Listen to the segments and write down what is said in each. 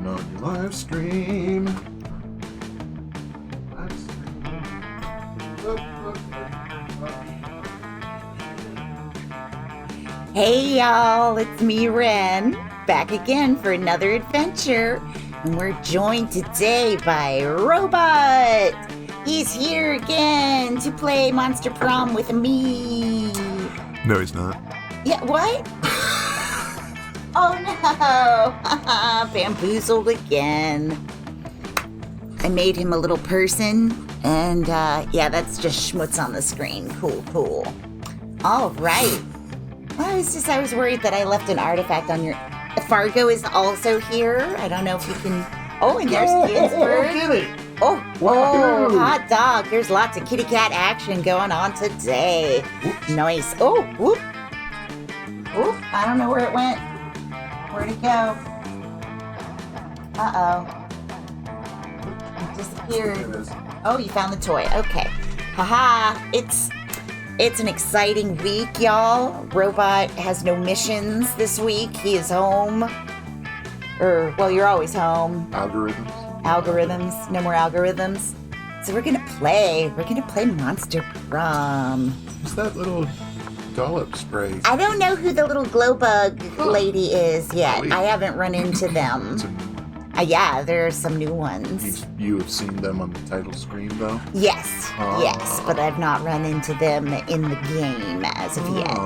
Watching on your live stream. Hey y'all, it's me, Ren, back again for another adventure. And we're joined today by Robot. He's here again to play Monster Prom with me. No, he's not. Yeah, what? Oh no! Bamboozled again. I made him a little person, and yeah, that's just schmutz on the screen. Cool. All right. I was worried that I left an artifact on your... Fargo is also here. I don't know if you can... Oh, and there's Ginsburg. Kitty. Oh, hot dog. There's lots of kitty cat action going on today. Whoops. Nice. Oh, whoop. Oop, I don't know where it went. Where'd it go? Uh-oh. It disappeared. There it is. Oh, you found the toy. Okay. Haha. It's an exciting week, y'all. Robot has no missions this week. He is home. Well, you're always home. Algorithms. No more algorithms. So we're gonna play Monster Prom. What's that little dollop spray? I don't know who the little glow bug lady is yet. Really? I haven't run into them. Yeah, there are some new ones. You have seen them on the title screen, though? Yes, but I've not run into them in the game as of yet.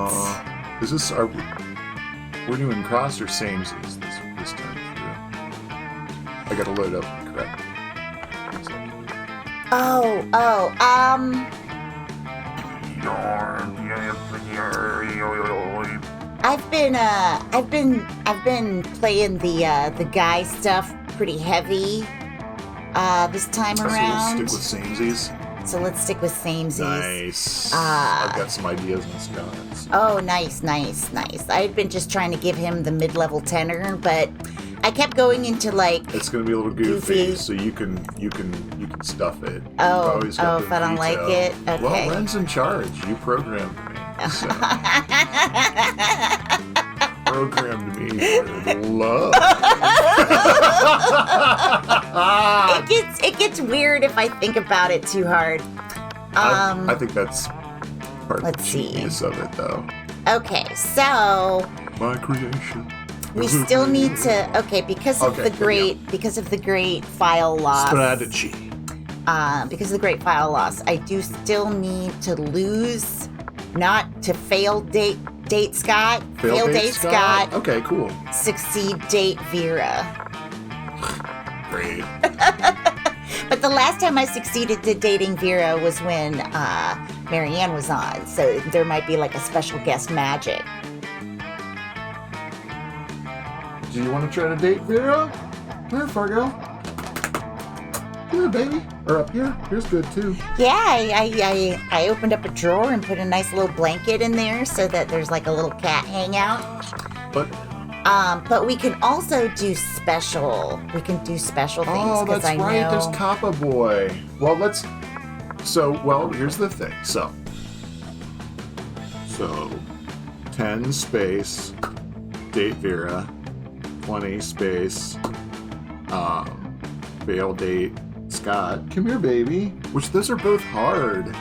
Is this we're doing cross or samesies this time through? I gotta load up the correct. I've been playing the guy stuff pretty heavy this time around. So let's stick with samesies. Nice. I've got some ideas on Scott. Oh, nice. I had been just trying to give him the mid-level tenor, but I kept going into like. It's gonna be a little goofy. So you can stuff it. Oh, if I don't like it, okay. Well, Ren's in charge. You programmed me. So. Programmed me with love. It gets weird if I think about it too hard. I think that's part of the genius of it, though. Okay, so my creation. We still need to because of the great file loss. Strategy. Because of the great file loss, I do still need to lose, not to fail date Scott. Fail date Scott. Okay, cool. Succeed date Vera. Great. But the last time I succeeded to dating Vera was when Marianne was on, so there might be like a special guest magic. Do you want to try to date Vera? Come here, Fargo. Come here, baby. Or up here. Here's good, too. Yeah, I opened up a drawer and put a nice little blanket in there so that there's like a little cat hangout. But we can also do special. We can do special things. Oh, that's right. There's Kappa Boy. Well, here's the thing. So 10 space date Vera, 20 space fail date Scott. Come here, baby. Which those are both hard.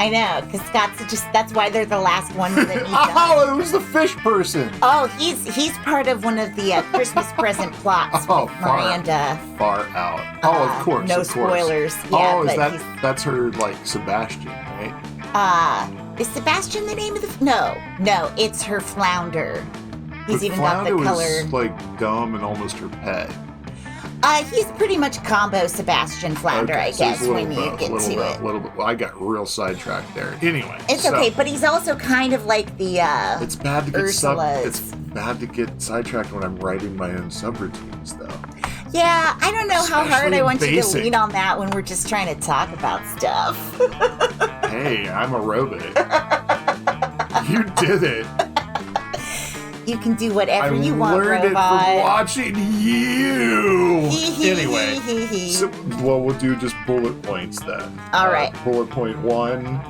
I know, because that's why they're the last ones that need Oh, it was the fish person. Oh, he's part of one of the Christmas present plots with Miranda. Far out. Of course. No spoilers. Yeah, that's her, like, Sebastian, right? Is Sebastian the name of the... No, it's her flounder. He's even got the color... was, like, dumb and almost her pet. He's pretty much combo Sebastian Flounder, I guess, when you get to it. Well, I got real sidetracked there. Anyway. It's okay, but he's also kind of like the It's bad to get Ursula's. It's bad to get sidetracked when I'm writing my own subroutines, though. Yeah, I don't know how hard I want you to basic. lean on that when we're just trying to talk about stuff. Hey, I'm a robot. You did it. You can do whatever you want, I learned Robot. it from watching you. Anyway, we'll do just bullet points then. All right. Bullet point 1,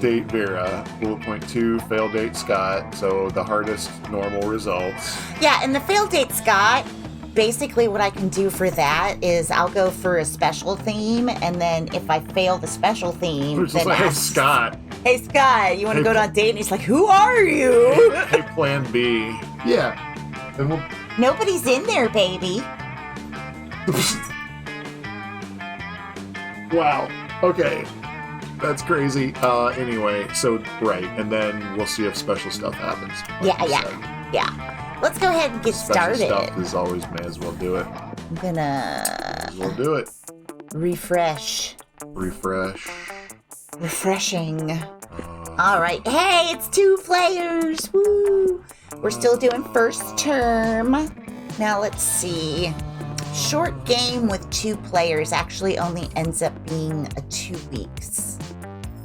date Vera. Bullet point 2, fail date Scott. So the hardest normal results. Yeah, and the fail date Scott, basically what I can do for that is I'll go for a special theme, and then if I fail the special theme, It's then just like, hey, ask, Scott. hey, Scott, you want to Hey, go on a date? And he's like, who are you? Hey, plan B. Yeah. And we'll... Nobody's in there, baby. Wow. Okay. That's crazy. Anyway, so, right. And then we'll see if special stuff happens. like you said. Yeah. Let's go ahead and get Special started. stuff is always, may as well do it. I'm gonna We'll do it. refresh. Refreshing. All right. Hey, it's 2 players. Woo! We're still doing first term. Now let's see. Short game with 2 players actually only ends up being a 2 weeks.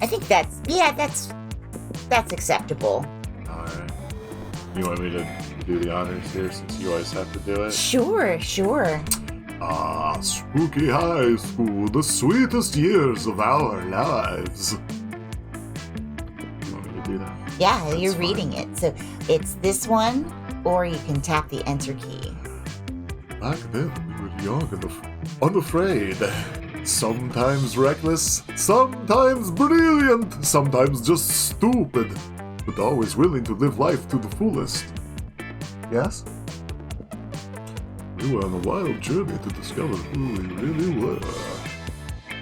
I think that's acceptable. Alright. You want me to do the honors here since you always have to do it? Sure. Spooky High School, the sweetest years of our lives. You want me to do that? Yeah, That's you're fine. reading it. So it's this one, or you can tap the enter key. Back then, we were young and unafraid. Sometimes reckless, sometimes brilliant, sometimes just stupid, but always willing to live life to the fullest. Yes? We were on a wild journey to discover who we really were.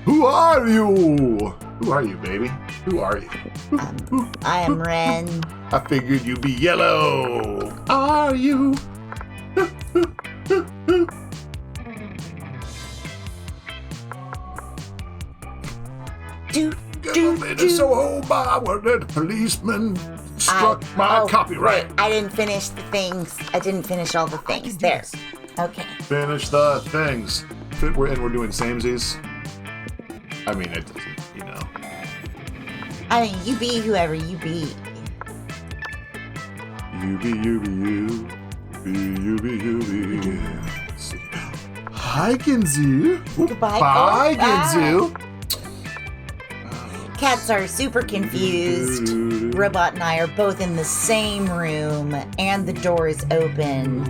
Who are you? Who are you, baby? Who are you? I am Ren. I figured you'd be yellow. Are you? So by where the policeman struck my copyright. Wait, I didn't finish the things. I didn't finish all the things. There. Okay. Finish the things. We're doing samesies. I mean, it doesn't, you know. I mean, you be whoever you be. You be. Let's see. Hi, Ginzu. Goodbye. Bye, Bye. Ginzu. Cats are super confused. Robot and I are both in the same room, and the door is open.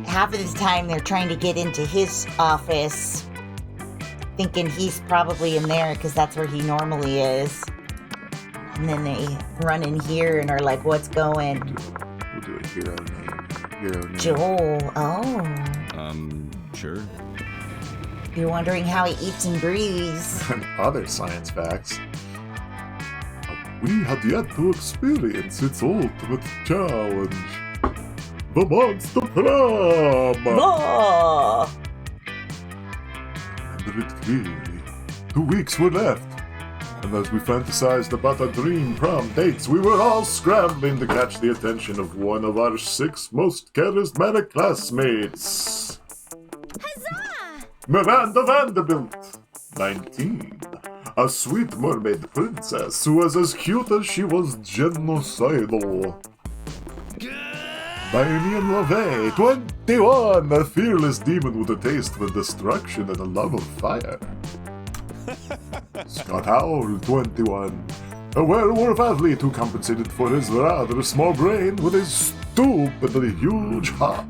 Half of the time, they're trying to get into his office, thinking he's probably in there because that's where he normally is. And then they run in here and are like, what's going? We'll do a hero name. Joel. Oh. Sure. You're wondering how he eats and breathes. And other science facts. We had yet to experience its ultimate challenge. The Monster Prom! Oh! Remember it clearly. 2 weeks were left. And as we fantasized about our dream prom dates, we were all scrambling to catch the attention of one of our 6 most charismatic classmates. Huzzah! Miranda Vanderbilt, 19. A sweet mermaid princess who was as cute as she was genocidal. Diane LaVey, 21. A fearless demon with a taste for destruction and a love of fire. Scott Howell, 21. A werewolf athlete who compensated for his rather small brain with a stupidly huge heart.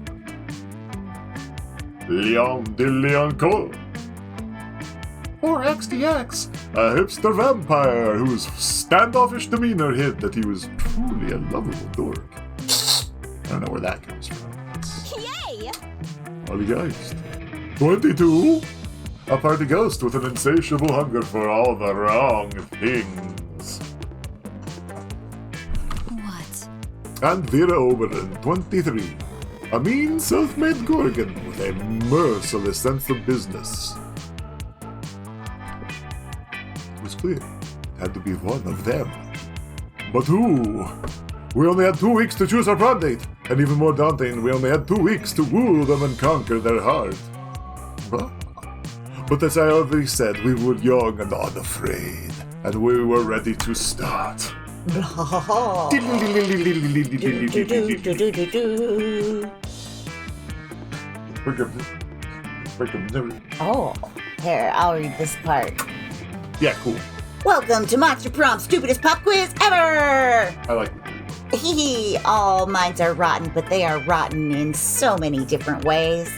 Leon DeLeoncourt, or XDX, a hipster vampire whose standoffish demeanor hid that he was truly a lovable dork. I don't know where that comes from. Yay! Poltergeist, 22, a party ghost with an insatiable hunger for all the wrong things. What? And Vera Oberon, 23, a mean self-made Gorgon with a merciless sense of business. It was clear it had to be one of them. But who? We only had 2 weeks to choose our prom date, and even more daunting, we only had 2 weeks to woo them and conquer their heart. But as I already said, we were young and unafraid, and we were ready to start. Oh, here, I'll read this part. Yeah, cool. Welcome to Monster Prom, stupidest pop quiz ever! I like it. All minds are rotten, but they are rotten in so many different ways.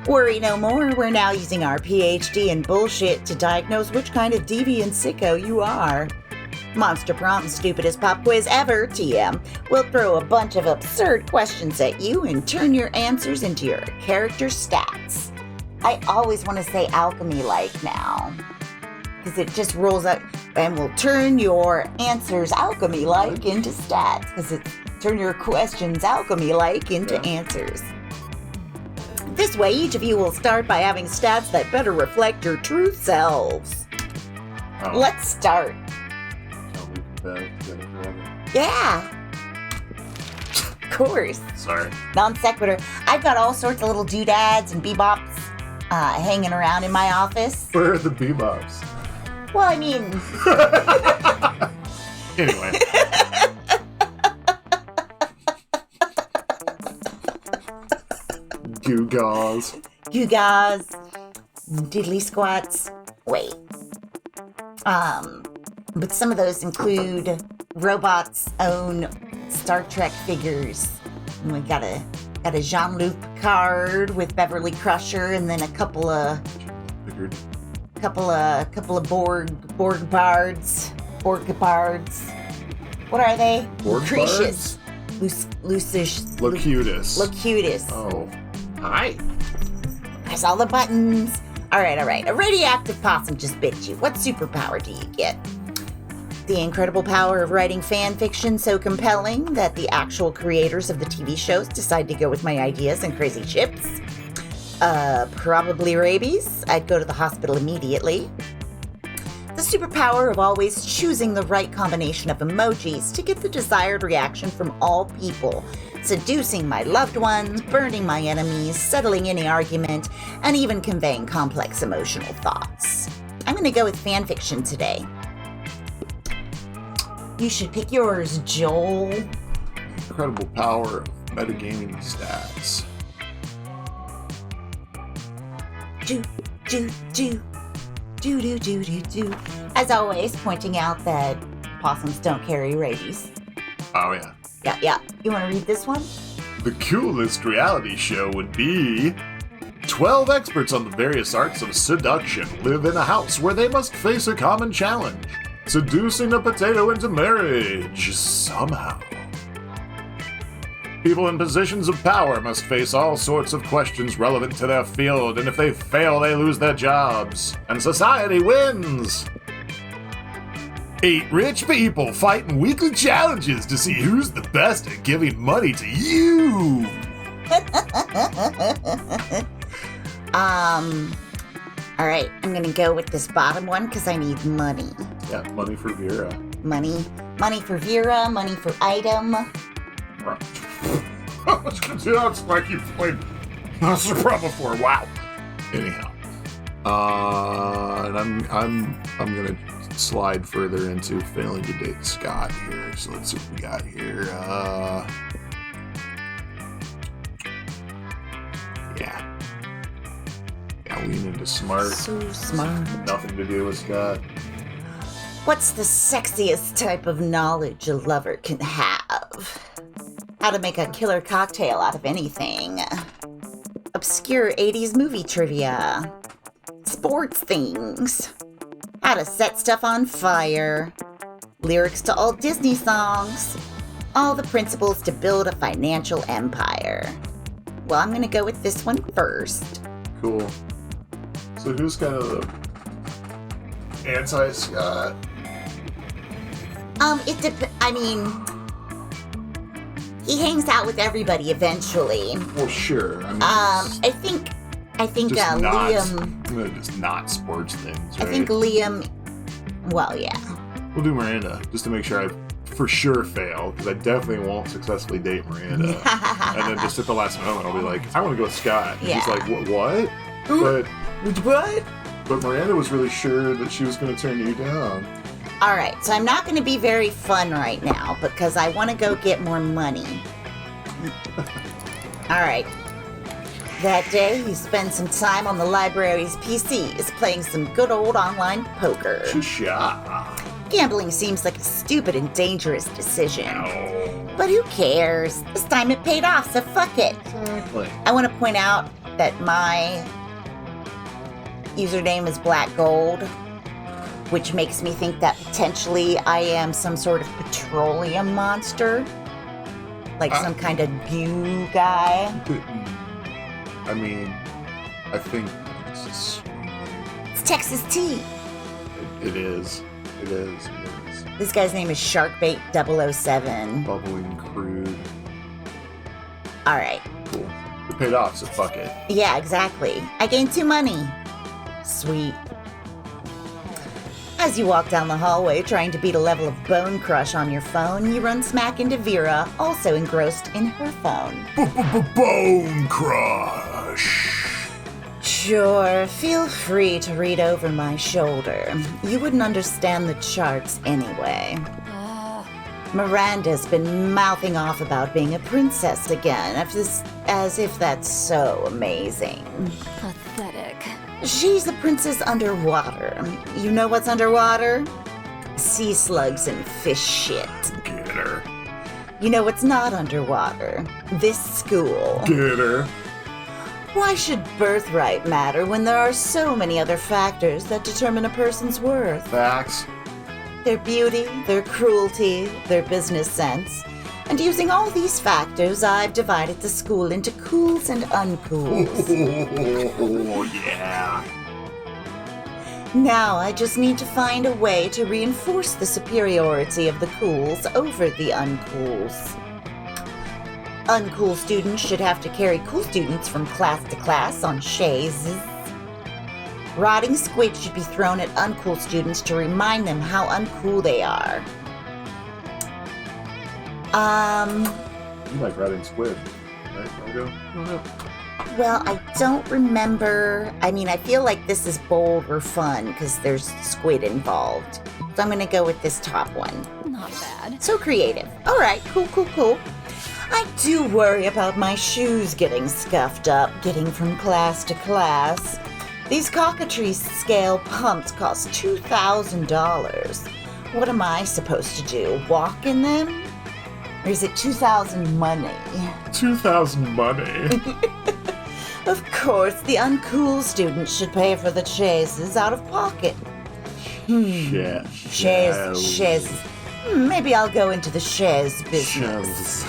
Worry no more, we're now using our PhD in bullshit to diagnose which kind of deviant sicko you are. Monster Prom, stupidest pop quiz ever, TM. We'll throw a bunch of absurd questions at you and turn your answers into your character stats. I always want to say alchemy-like now, because it just rolls out, and we'll turn your answers alchemy-like into stats, because it's turn your questions alchemy-like into answers. This way, each of you will start by having stats that better reflect your true selves. Oh. Let's start. Yeah. Of course. Sorry. Non sequitur. I've got all sorts of little doodads and bebops hanging around in my office. Where are the bebops? Well, I mean... Anyway. Gewgaws. Gewgaws. Diddly squats. Wait. But some of those include robots' own Star Trek figures. And we got a Jean-Luc Picard with Beverly Crusher, and then a couple of Borg-bards. What are they? Borg-bards? Locutus. Oh. Hi. Press all the buttons. All right. A radioactive possum just bit you. What superpower do you get? The incredible power of writing fan fiction so compelling that the actual creators of the TV shows decide to go with my ideas and crazy ships. Probably rabies. I'd go to the hospital immediately. The superpower of always choosing the right combination of emojis to get the desired reaction from all people. Seducing my loved ones, burning my enemies, settling any argument, and even conveying complex emotional thoughts. I'm going to go with fanfiction today. You should pick yours, Joel. Incredible power of metagaming stats. Do. As always, pointing out that possums don't carry rabies. Oh, yeah. Yeah. You want to read this one? The coolest reality show would be 12 experts on the various arts of seduction live in a house where they must face a common challenge. Seducing a potato into marriage, somehow. People in positions of power must face all sorts of questions relevant to their field, and if they fail, they lose their jobs. And society wins! 8 rich people fight in weekly challenges to see who's the best at giving money to you! Alright, I'm gonna go with this bottom one because I need money. Yeah, money for Vera. Money for Vera, money for item. That's like you played Monster Prom before. Wow. Anyhow, and I'm gonna slide further into failing to date Scott here. So let's see what we got here. Yeah, lean into smart. So smart. Nothing to do with Scott. What's the sexiest type of knowledge a lover can have? How to make a killer cocktail out of anything. Obscure 80s movie trivia. Sports things. How to set stuff on fire. Lyrics to all Disney songs. All the principles to build a financial empire. Well, I'm gonna go with this one first. Cool. So who's kind of the anti-Scott? He hangs out with everybody eventually. Well, sure. I mean, I think just Liam. Just not sports things, right? I think Liam. Well, yeah. We'll do Miranda just to make sure I for sure fail, because I definitely won't successfully date Miranda. And then just at the last moment, I'll be like, I want to go with Scott. And he's like, what? What? But Miranda was really sure that she was going to turn you down. All right, so I'm not going to be very fun right now because I want to go get more money. All right. That day, you spend some time on the library's PCs playing some good old online poker. Cha-cha. Gambling seems like a stupid and dangerous decision. No. But who cares? This time it paid off, so fuck it. Exactly. I want to point out that my username is Black Gold, which makes me think that potentially I am some sort of petroleum monster. Like some kind of goo guy. I mean, I think it's just... It's Texas tea. It is. It is. This guy's name is Sharkbait 007. Bubbling crude. Alright. Cool. It paid off, so fuck it. Yeah, exactly. I gained 2 money. Sweet. As you walk down the hallway trying to beat a level of Bone Crush on your phone, you run smack into Vera, also engrossed in her phone. Bone Crush! Sure, feel free to read over my shoulder. You wouldn't understand the charts anyway. Miranda's been mouthing off about being a princess again, as if that's so amazing. Pathetic. She's a princess underwater. You know what's underwater? Sea slugs and fish shit. Get her. You know what's not underwater? This school. Get her. Why should birthright matter when there are so many other factors that determine a person's worth? Facts. Their beauty, their cruelty, their business sense. And using all these factors, I've divided the school into cools and uncools. Oh, yeah. Now I just need to find a way to reinforce the superiority of the cools over the uncools. Uncool students should have to carry cool students from class to class on chaises. Rotting squid should be thrown at uncool students to remind them how uncool they are. You like rotting squid, right, Margo? Well, I don't remember. I mean, I feel like this is bold or fun because there's squid involved. So I'm going to go with this top one. Not bad. So creative. All right, cool. I do worry about my shoes getting scuffed up, getting from class to class. These cockatrice scale pumps cost $2,000. What am I supposed to do? Walk in them? Or is it 2,000 money? 2,000 money. Of course, the uncool students should pay for the chases out of pocket. Yeah. Chaise. Maybe I'll go into the chaise business.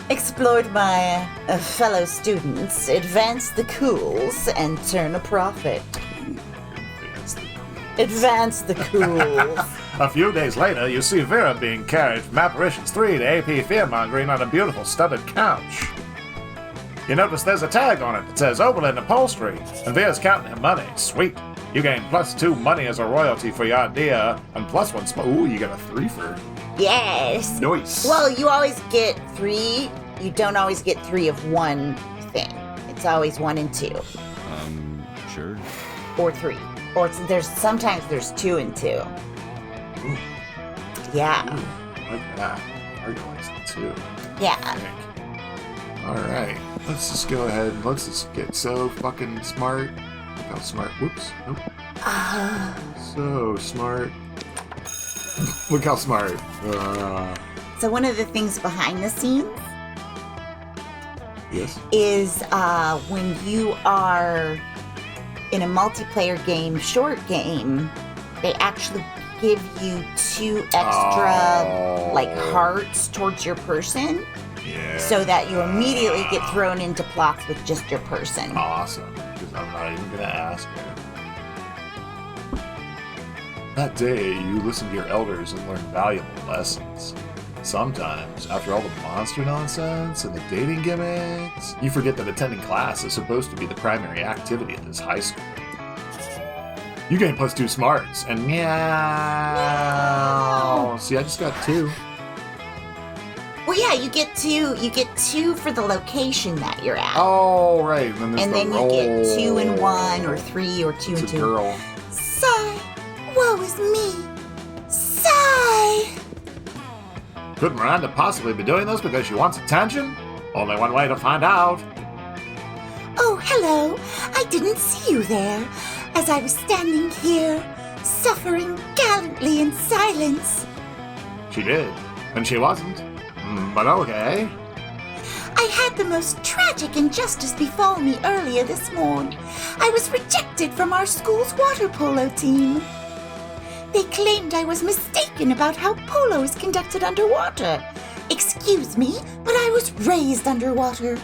Exploit my fellow students, advance the cools, and turn a profit. Advance the cools. A few days later, you see Vera being carried from Apparitions 3 to AP Fearmongering on a beautiful studded couch. You notice there's a tag on it that says Oberlin Upholstery, and Vera's counting her money. Sweet. You gain +2 money as a royalty for your idea, and +1 Ooh, you got a 3 for... Yes. Nice. Well, you always get 3. You don't always get 3 of one thing. It's always 1 and 2. Sure. Or 3. Or sometimes there's 2 and 2. Ooh. Yeah. Ooh, like that. Margo likes it too. Yeah. I think. Alright. Let's just go ahead and let's just get so fucking smart. Look how smart. Whoops. Nope. So smart. Look how smart. So one of the things behind the scenes Yes. is when you are in a multiplayer game, short game, they actually give you 2 extra hearts towards your person, Yeah. so that you immediately get thrown into plots with just your person. Awesome. Because I'm not even gonna ask her. That day, you listened to your elders and learned valuable lessons. Sometimes, after all the monster nonsense and the dating gimmicks, you forget that attending class is supposed to be the primary activity at this high school. You gain +2 smarts, and meow. See, I just got 2. Well, yeah, you get 2 for the location that you're at. Oh, right. And then, there's And the then you get 2 and 1, or 3, or 2 It's and a 2. girl. Sigh. Woe is me. Sigh. Could Miranda possibly be doing this because she wants attention? Only one way to find out. Oh, hello. I didn't see you there, as I was standing here, suffering gallantly in silence. She did, and she wasn't. But okay. I had the most tragic injustice befall me earlier this morning. I was rejected from our school's water polo team. They claimed I was mistaken about how polo is conducted underwater. Excuse me, but I was raised underwater.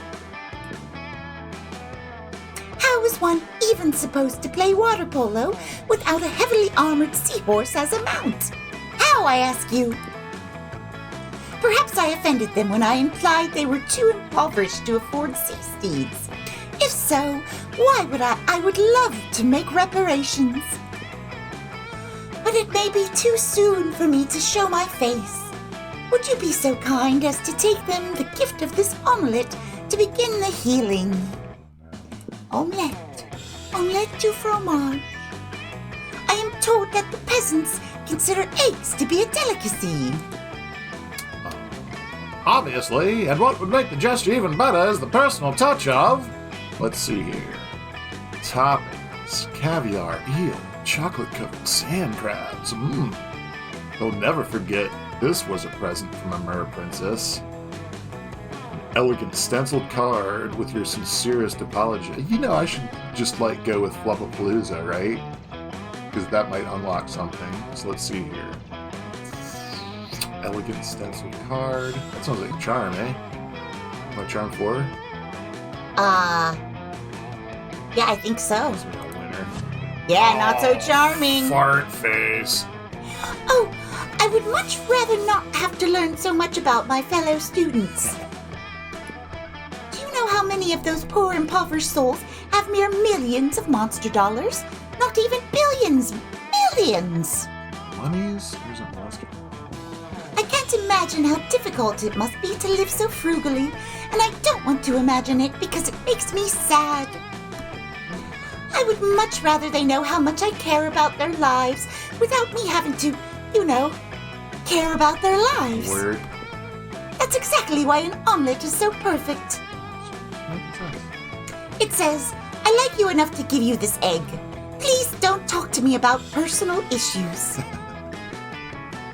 How is one even supposed to play water polo without a heavily armored seahorse as a mount? How, I ask you? Perhaps I offended them when I implied they were too impoverished to afford sea steeds. If so, why would I would love to make reparations. But it may be too soon for me to show my face. Would you be so kind as to take them the gift of this omelette to begin the healing? Omelette. Omelette du fromage. I am told that the peasants consider eggs to be a delicacy. Obviously, and what would make the gesture even better is the personal touch of... Let's see here. Toppings, caviar, eel, chocolate-covered sand crabs. They'll never forget this was a present from a mer princess. An elegant stenciled card with your sincerest apology. You know, I should just, go with Fluffapalooza, right? Because that might unlock something. So let's see here. Elegant stenciled card. That sounds like a charm, eh? My charm 4? Yeah, I think so. Must be a winner. Yeah, not so charming. Fart face. Oh, I would much rather not have to learn so much about my fellow students. Do you know how many of those poor impoverished souls have mere millions of monster dollars? Not even billions. Millions! Monies? Here's a monster. I can't imagine how difficult it must be to live so frugally, and I don't want to imagine it because it makes me sad. I would much rather they know how much I care about their lives without me having to, care about their lives. Word. That's exactly why an omelet is so perfect. It says, I like you enough to give you this egg. Please don't talk to me about personal issues.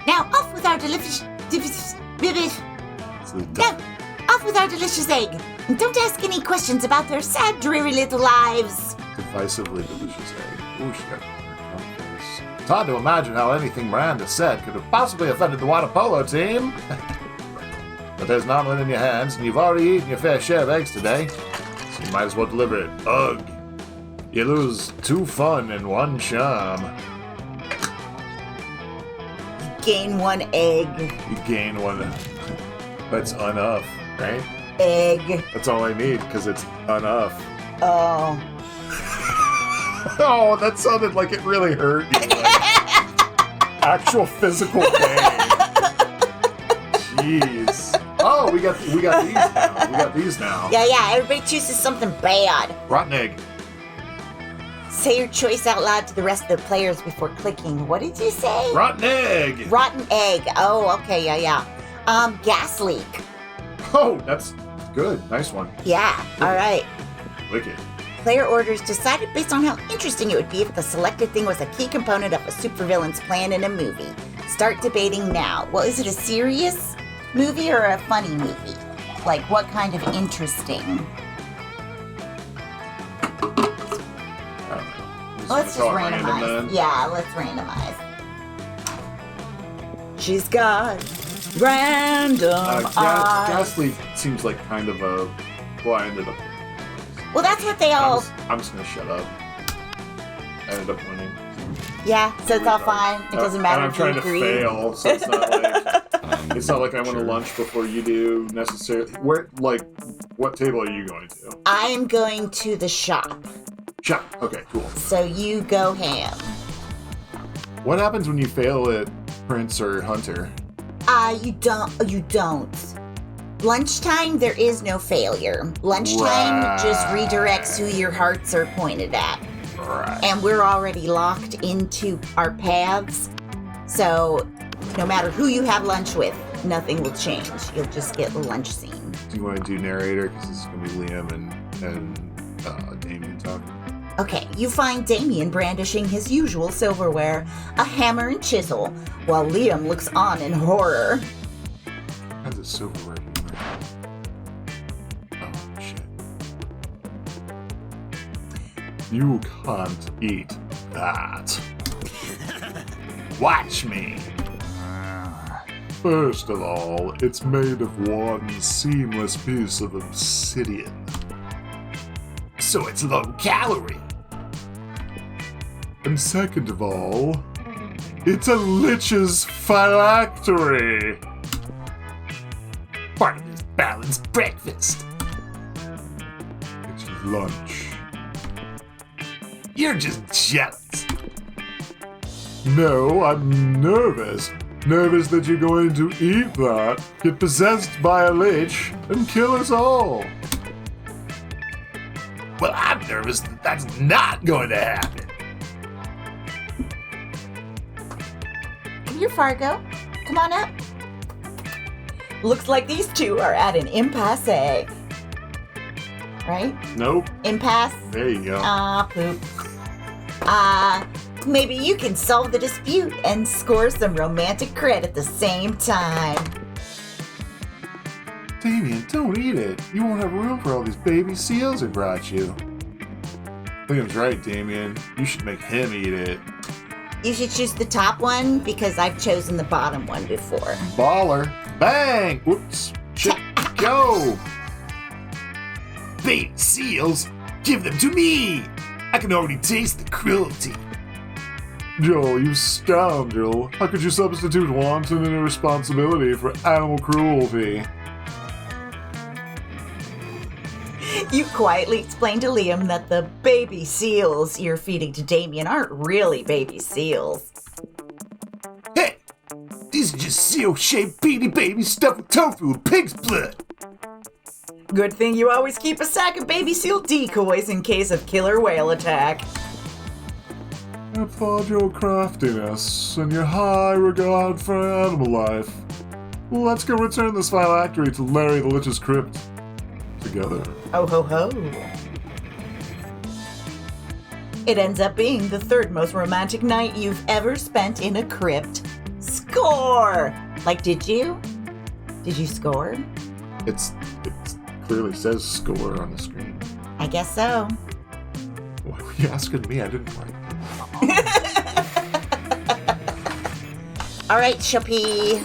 Now, off with our delicious egg. And don't ask any questions about their sad, dreary little lives. Divisively delicious egg. Ooh, she got her face. It's hard to imagine how anything Miranda said could have possibly offended the water polo team. But there's an omelet in your hands, and you've already eaten your fair share of eggs today. So you might as well deliver it. Ugh. You lose 2 fun and 1 charm. Gain 1 egg. You gain 1. That's enough, right? Egg. That's all I need, because it's enough. Oh. Oh, that sounded like it really hurt you. Like actual physical pain. Jeez. Oh, we got these now. We got these now. Yeah, everybody chooses something bad. Rotten egg. Say your choice out loud to the rest of the players before clicking. What did you say? Rotten egg. Rotten egg. Oh, okay, yeah. Gas leak. Oh, that's good. Nice one. Yeah, all right. Wicked. Player orders decided based on how interesting it would be if the selected thing was a key component of a supervillain's plan in a movie. Start debating now. Well, is it a serious movie or a funny movie? Like, what kind of interesting? I don't know. Let's just call it randomize. random, then. Yeah, let's randomize. She's got random eyes. Gas leak seems like kind of a... Well, I ended up... Well, that's what they all... I'm just gonna shut up. I ended up winning. Yeah, so it's all fine. It doesn't matter and if you I'm trying agree. to fail, so it's not like... It's not like I went to lunch before you do, necessarily. What table are you going to? I am going to the shop. Shop. Okay, cool. So you go ham. What happens when you fail at Prince or Hunter? You don't. Lunchtime, there is no failure. Lunchtime just redirects who your hearts are pointed at. Right. And we're already locked into our paths. So no matter who you have lunch with, nothing will change. You'll just get the lunch scene. Do you want to do narrator? Because this is going to be Liam and Damien talking. Okay, you find Damien brandishing his usual silverware, a hammer and chisel, while Liam looks on in horror. Kinds of silverware here. Oh, shit. You can't eat that. Watch me. First of all, it's made of one seamless piece of obsidian. So it's low calorie. And second of all, it's a lich's phylactery. Part of this balanced breakfast. It's lunch. You're just jealous. No, I'm nervous. Nervous that you're going to eat that, get possessed by a lich, and kill us all. Well, I'm nervous that that's not going to happen. Come here, Fargo. Come on up. Looks like these two are at an impasse. Right? Nope. Impasse? There you go. Poop. Maybe you can solve the dispute and score some romantic cred at the same time. Damien, don't eat it. You won't have room for all these baby seals I brought you. Liam's right, Damien. You should make him eat it. You should choose the top one because I've chosen the bottom one before. Baller. Bang! Whoops. Shit. Go! Baby seals, give them to me. I can already taste the cruelty. Joe, you scoundrel. How could you substitute wanton and irresponsibility for animal cruelty? You quietly explained to Liam that the baby seals you're feeding to Damien aren't really baby seals. Hey, these are just seal-shaped beanie babies stuffed with tofu and pig's blood. Good thing you always keep a sack of baby seal decoys in case of killer whale attack. I applaud your craftiness and your high regard for animal life. Let's go return this phylactery to Larry the Lich's crypt. Together. Oh ho ho. It ends up being the third most romantic night you've ever spent in a crypt. Score! Like, did you? Did you score? It clearly says score on the screen. I guess so. Why were you asking me? I didn't write. All right, Shoppy.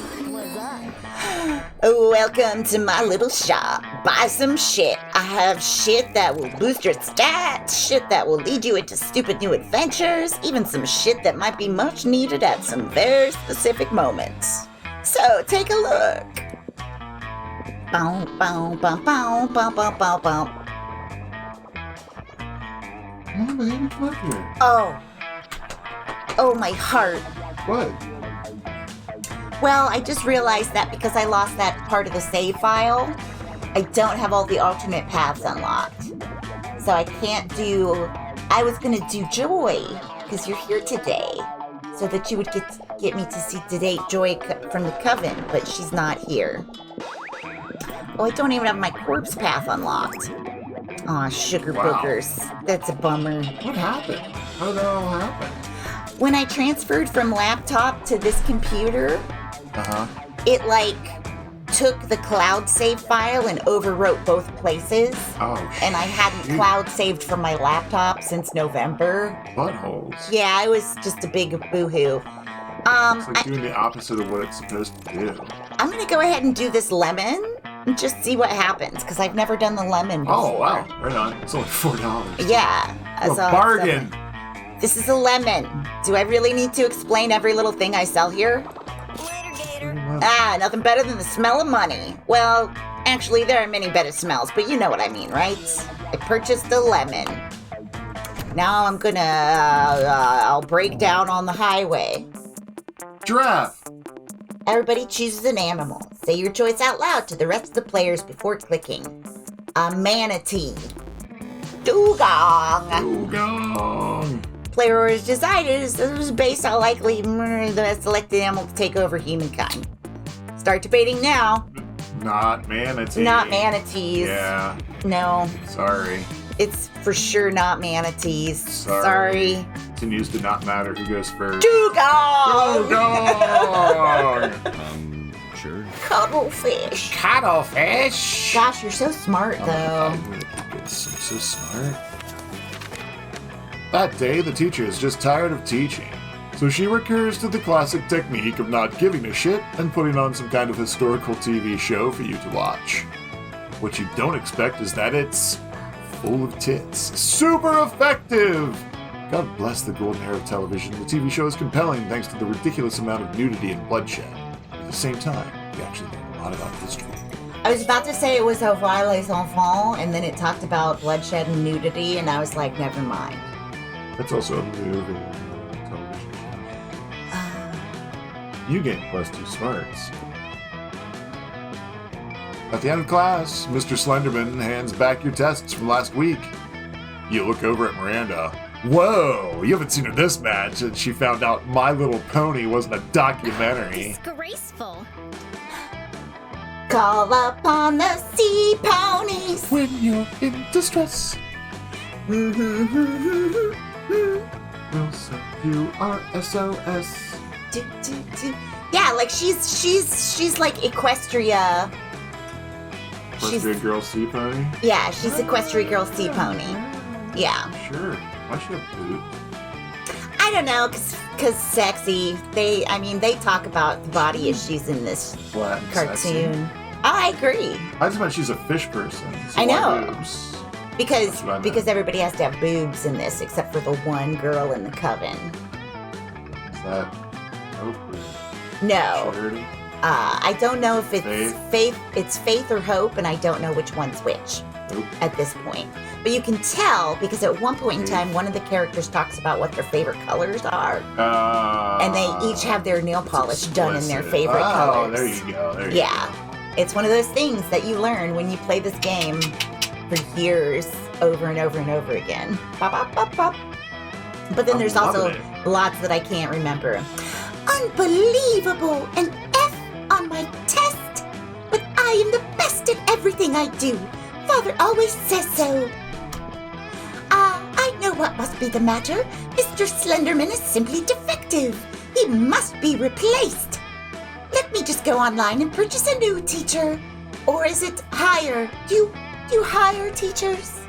Welcome to my little shop. Buy some shit. I have shit that will boost your stats, shit that will lead you into stupid new adventures, even some shit that might be much needed at some very specific moments. So take a look. Bow, bow, bow, bow, bow, bow, bow, bow. Come on, baby, come up here. Oh, my heart. What? Well, I just realized that because I lost that part of the save file, I don't have all the alternate paths unlocked. So I can't do... I was going to do Joy, because you're here today, so that you would get me to see today Joy from the Coven, but she's not here. Oh, I don't even have my corpse path unlocked. Aw, sugar boogers. That's a bummer. What happened? How did that all happen? When I transferred from laptop to this computer, it took the cloud save file and overwrote both places. Oh, and I hadn't cloud saved from my laptop since November. Buttholes. Yeah, it was just a big boo-hoo. It's like doing the opposite of what it's supposed to do. I'm gonna go ahead and do this lemon and just see what happens, because I've never done the lemon before. Oh, wow. Right on. It's only $4. Yeah. A bargain. This is a lemon. Do I really need to explain every little thing I sell here? Nothing better than the smell of money. Well, actually, there are many better smells, but you know what I mean, right? I purchased a lemon. Now I'm gonna, I'll break down on the highway. Giraffe. Everybody chooses an animal. Say your choice out loud to the rest of the players before clicking. A manatee. Dugong. Dugong. Player orders decided is based on likely the selected animal to take over humankind. Start debating now. Not manatee. Not manatees. Yeah. No. Sorry. It's for sure not manatees. Sorry. Continues to not matter who goes first. Dugong! Dugong! Sure. Cuttlefish. Cuttlefish! Gosh, you're so smart, though. I'm gonna keep this. I'm so smart. That day, the teacher is just tired of teaching. So she recurs to the classic technique of not giving a shit and putting on some kind of historical TV show for you to watch. What you don't expect is that it's full of tits. Super effective! God bless the golden era of television. The TV show is compelling thanks to the ridiculous amount of nudity and bloodshed. At the same time, you actually learn a lot about history. I was about to say it was Voir les enfants, and then it talked about bloodshed and nudity, and I was like, never mind. That's also a movie television show. You gain +2 smarts. At the end of class, Mr. Slenderman hands back your tests from last week. You look over at Miranda. Whoa, you haven't seen her this match, and she found out My Little Pony wasn't a documentary. Disgraceful. Call upon the sea ponies. When you're in distress, we'll send you our SOS. Do, do, do. Yeah, like she's like Equestria. Equestria Girl Sea Pony? Yeah, she's Equestria Girl Sea Pony. Yeah. Sure. Why should she have boobs? I don't know, cause sexy. They talk about the body issues in this Flat and cartoon. sexy. Oh, I agree. I just meant she's a fish person. So I why know. boobs? Because That's what I meant. because everybody has to have boobs in this, except for the one girl in the coven. Is that hope or No, charity? I don't know if it's Faith? It's faith or hope, and I don't know which one's which Nope. at this point. But you can tell because at one point in time, one of the characters talks about what their favorite colors are, and they each have their nail polish done in their explicit. favorite colors. Oh, there you go. There you Yeah, it's one of those things that you learn when you play this game for years, over and over and over again. Bop, bop, bop, bop. But then I'm there's also loving it. lots that I can't remember. Unbelievable! An F on my test! But I am the best at everything I do. Father always says so. I know what must be the matter. Mr. Slenderman is simply defective. He must be replaced. Let me just go online and purchase a new teacher. Or is it hire? Do you hire teachers?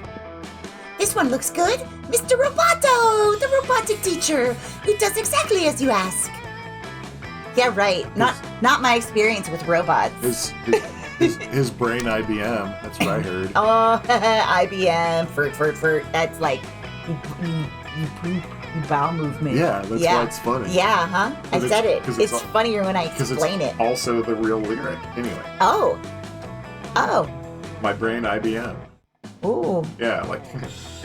This one looks good. Mr. Roboto, the robotic teacher, who does exactly as you ask. Yeah, right. Not my experience with robots. His brain IBM. That's what I heard. Oh, IBM, furt. That's like you poop, you bowel movement. Yeah, that's why it's funny. Yeah, huh? I 'Cause said it. it's- 'cause It's it's funnier when I Because explain it's it. also the real lyric. Anyway, Oh. my brain IBM. Ooh. Yeah, like.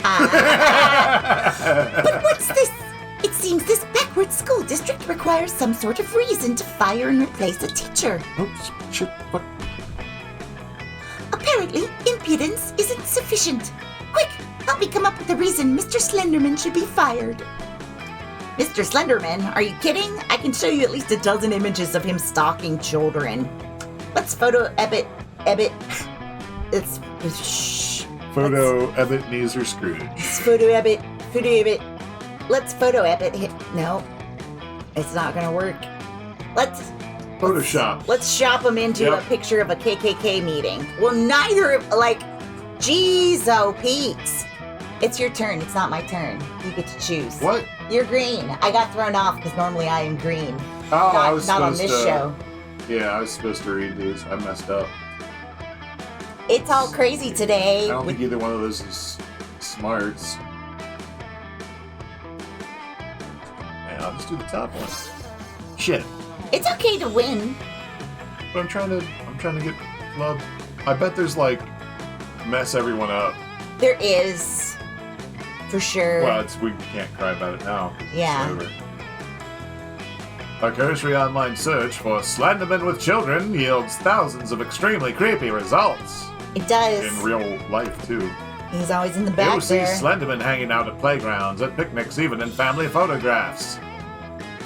But what's this? It seems this backward school district requires some sort of reason to fire and replace a teacher. Oops, shit, what? Apparently, impudence isn't sufficient. Quick, help me come up with a reason Mr. Slenderman should be fired. Mr. Slenderman? Are you kidding? I can show you at least a dozen images of him stalking children. Let's photo Ebbet. It's shh. Photo Ebenezer Scrooge. Let's photo Ebbet. Let's photo Ebbet. No, it's not gonna work. Let's Photoshop. shop him into Yep. a picture of a KKK meeting. Well, neither, like, jeez, oh, Pete. It's your turn. It's not my turn. You get to choose. What? You're green. I got thrown off because normally I am green. Oh, I was not on supposed this to. show. Yeah, I was supposed to read these. I messed up. It's all crazy I today. don't with- think either one of those is smarts. Yeah, I'll just do the top one. Shit. It's okay to win. But I'm trying to get club. I bet there's like mess everyone up. There is, for sure. Well, we can't cry about it now. 'Cause Yeah. It's over. A cursory online search for Slenderman with children yields thousands of extremely creepy results. It does. In real life, too. He's always in the back You'll see there. Slenderman hanging out at playgrounds, at picnics, even in family photographs.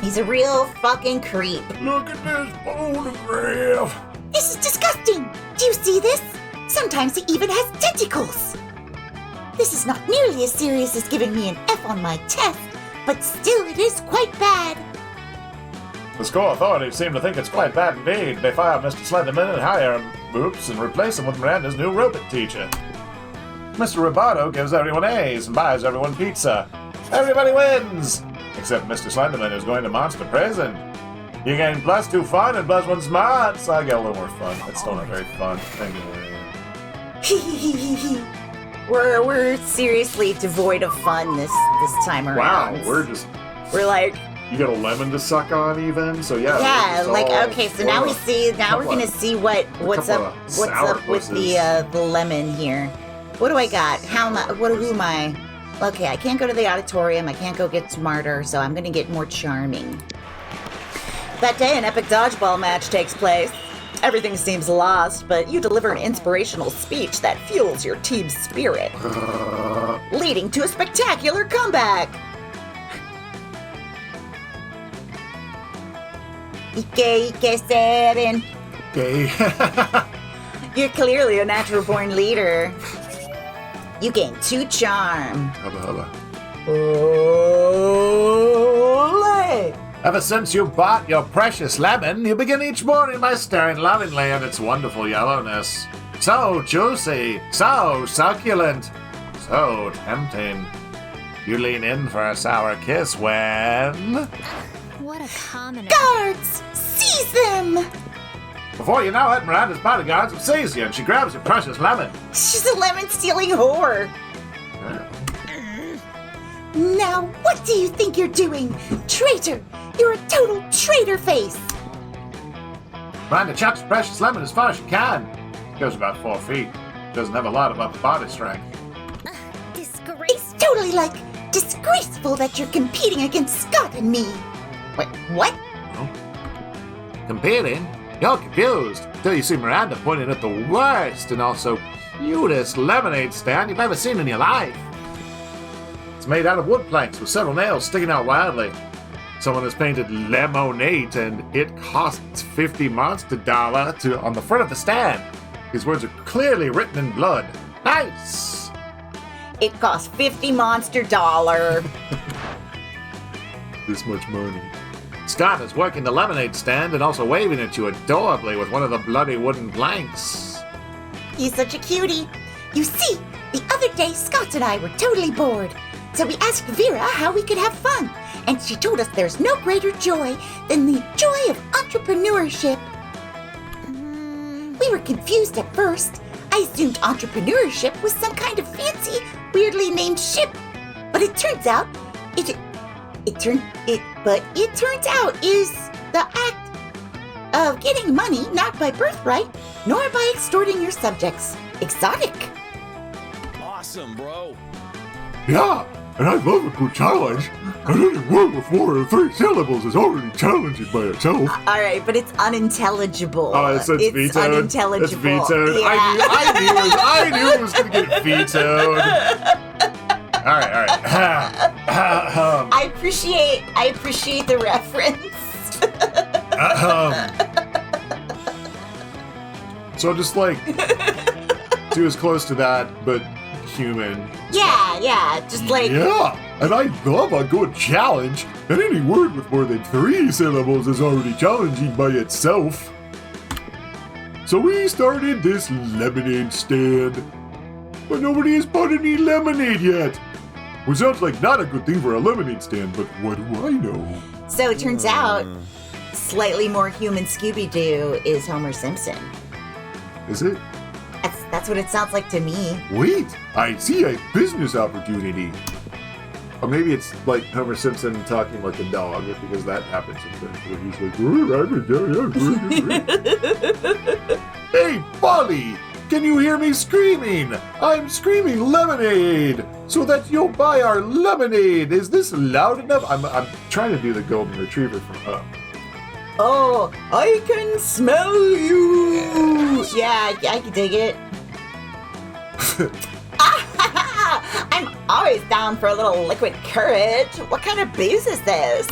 He's a real fucking creep. Look at this photograph. This is disgusting! Do you see this? Sometimes he even has tentacles! This is not nearly as serious as giving me an F on my test, but still it is quite bad. The school authorities seem to think it's quite bad indeed. They fire Mr. Slenderman and hire him, and replace him with Miranda's new robot teacher. Mr. Roboto gives everyone A's and buys everyone pizza. Everybody wins! Except Mr. Slenderman, who's going to monster prison. You gain +2 fun and +1 smarts. I get a little more fun. It's still not very fun. Thank you. We're seriously devoid of fun this time around. Wow, we're like, you got a lemon to suck on even, so yeah. yeah, like all okay, so now we're gonna see what's up with the lemon here. What do I got? Who am I? Okay, I can't go to the auditorium. I can't go get smarter, so I'm gonna get more charming. That day, an epic dodgeball match takes place. Everything seems lost, but you deliver an inspirational speech that fuels your team's spirit, leading to a spectacular comeback. Ike Seren. Okay. You're clearly a natural-born leader. You gain 2 charm. Hubba. Ole! Ever since you bought your precious lemon, you begin each morning by staring lovingly at its wonderful yellowness. So juicy, so succulent, so tempting. You lean in for a sour kiss when... What a commoner. Guards! Seize them! Before you know it, Miranda's bodyguards have seized you and she grabs your precious lemon. She's a lemon-stealing whore. Now, what do you think you're doing? Traitor! You're a total traitor face! Miranda chucks her precious lemon as far as she can. She goes about 4 feet. Doesn't have a lot of upper body strength. Disgrace. It's totally, disgraceful that you're competing against Scott and me. Wait, what? Competing? You're confused until you see Miranda pointing at the worst and also cutest lemonade stand you've ever seen in your life. It's made out of wood planks with several nails sticking out wildly. Someone has painted lemonade and it costs 50 monster dollar on the front of the stand. These words are clearly written in blood. Nice! It costs 50 monster dollar. This much money. Scott is working the lemonade stand and also waving at you adorably with one of the bloody wooden planks. He's such a cutie. You see, the other day Scott and I were totally bored. So we asked Vera how we could have fun. And she told us there's no greater joy than the joy of entrepreneurship. We were confused at first. I assumed entrepreneurship was some kind of fancy, weirdly named ship. But it turns out, it turns out is the act of getting money not by birthright, nor by extorting your subjects. Exotic. Awesome, bro. Yeah, and I love a good challenge. And any word with more than 3 syllables is already challenging by itself. All right, but it's unintelligible. Oh, it's vetoed. Unintelligible. It's vetoed. Yeah. I knew it was going to get vetoed. All right. I appreciate the reference. So just do as close to that, but human. Yeah, just Yeah, and I love a good challenge. And any word with more than 3 syllables is already challenging by itself. So we started this lemonade stand. But nobody has bought any lemonade yet. Which sounds like not a good thing for a lemonade stand, but what do I know? So it turns out, slightly more human Scooby-Doo is Homer Simpson. Is it? That's what it sounds like to me. Wait, I see a business opportunity. Or maybe it's like Homer Simpson talking like a dog, because that happens sometimes where he's like, Hey, Polly! Can you hear me screaming? I'm screaming lemonade, so that you'll buy our lemonade. Is this loud enough? I'm trying to do the golden retriever from Up. Oh, I can smell you. Yeah, I can dig it. I'm always down for a little liquid courage. What kind of booze is this?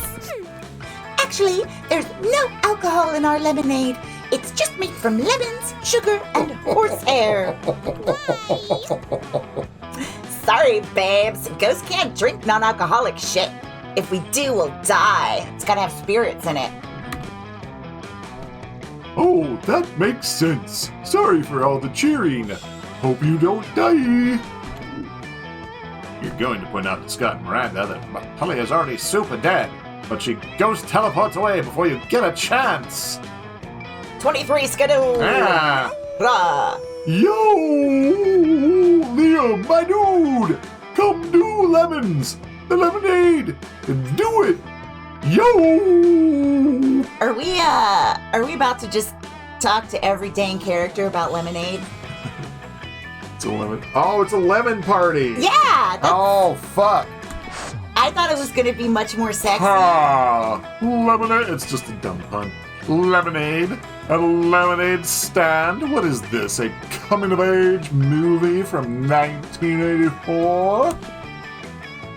Actually, there's no alcohol in our lemonade. It's just made from lemons, sugar, and horsehair. Sorry, babes. Ghosts can't drink non-alcoholic shit. If we do, we'll die. It's gotta have spirits in it. Oh, that makes sense. Sorry for all the cheering. Hope you don't die. You're going to point out to Scott and Miranda that Polly is already super dead, but she ghost teleports away before you get a chance. 23 schedule. Ah, Rah. Yo, Liam, my dude, come do lemons, the lemonade, and do it. Yo. Are we about to just talk to every dang character about lemonade? It's a lemon. Oh, it's a lemon party. Yeah, oh, fuck. I thought it was going to be much more sexy. Ah, lemonade. It's just a dumb pun. Lemonade. A lemonade stand. What is this? A coming-of-age movie from 1984?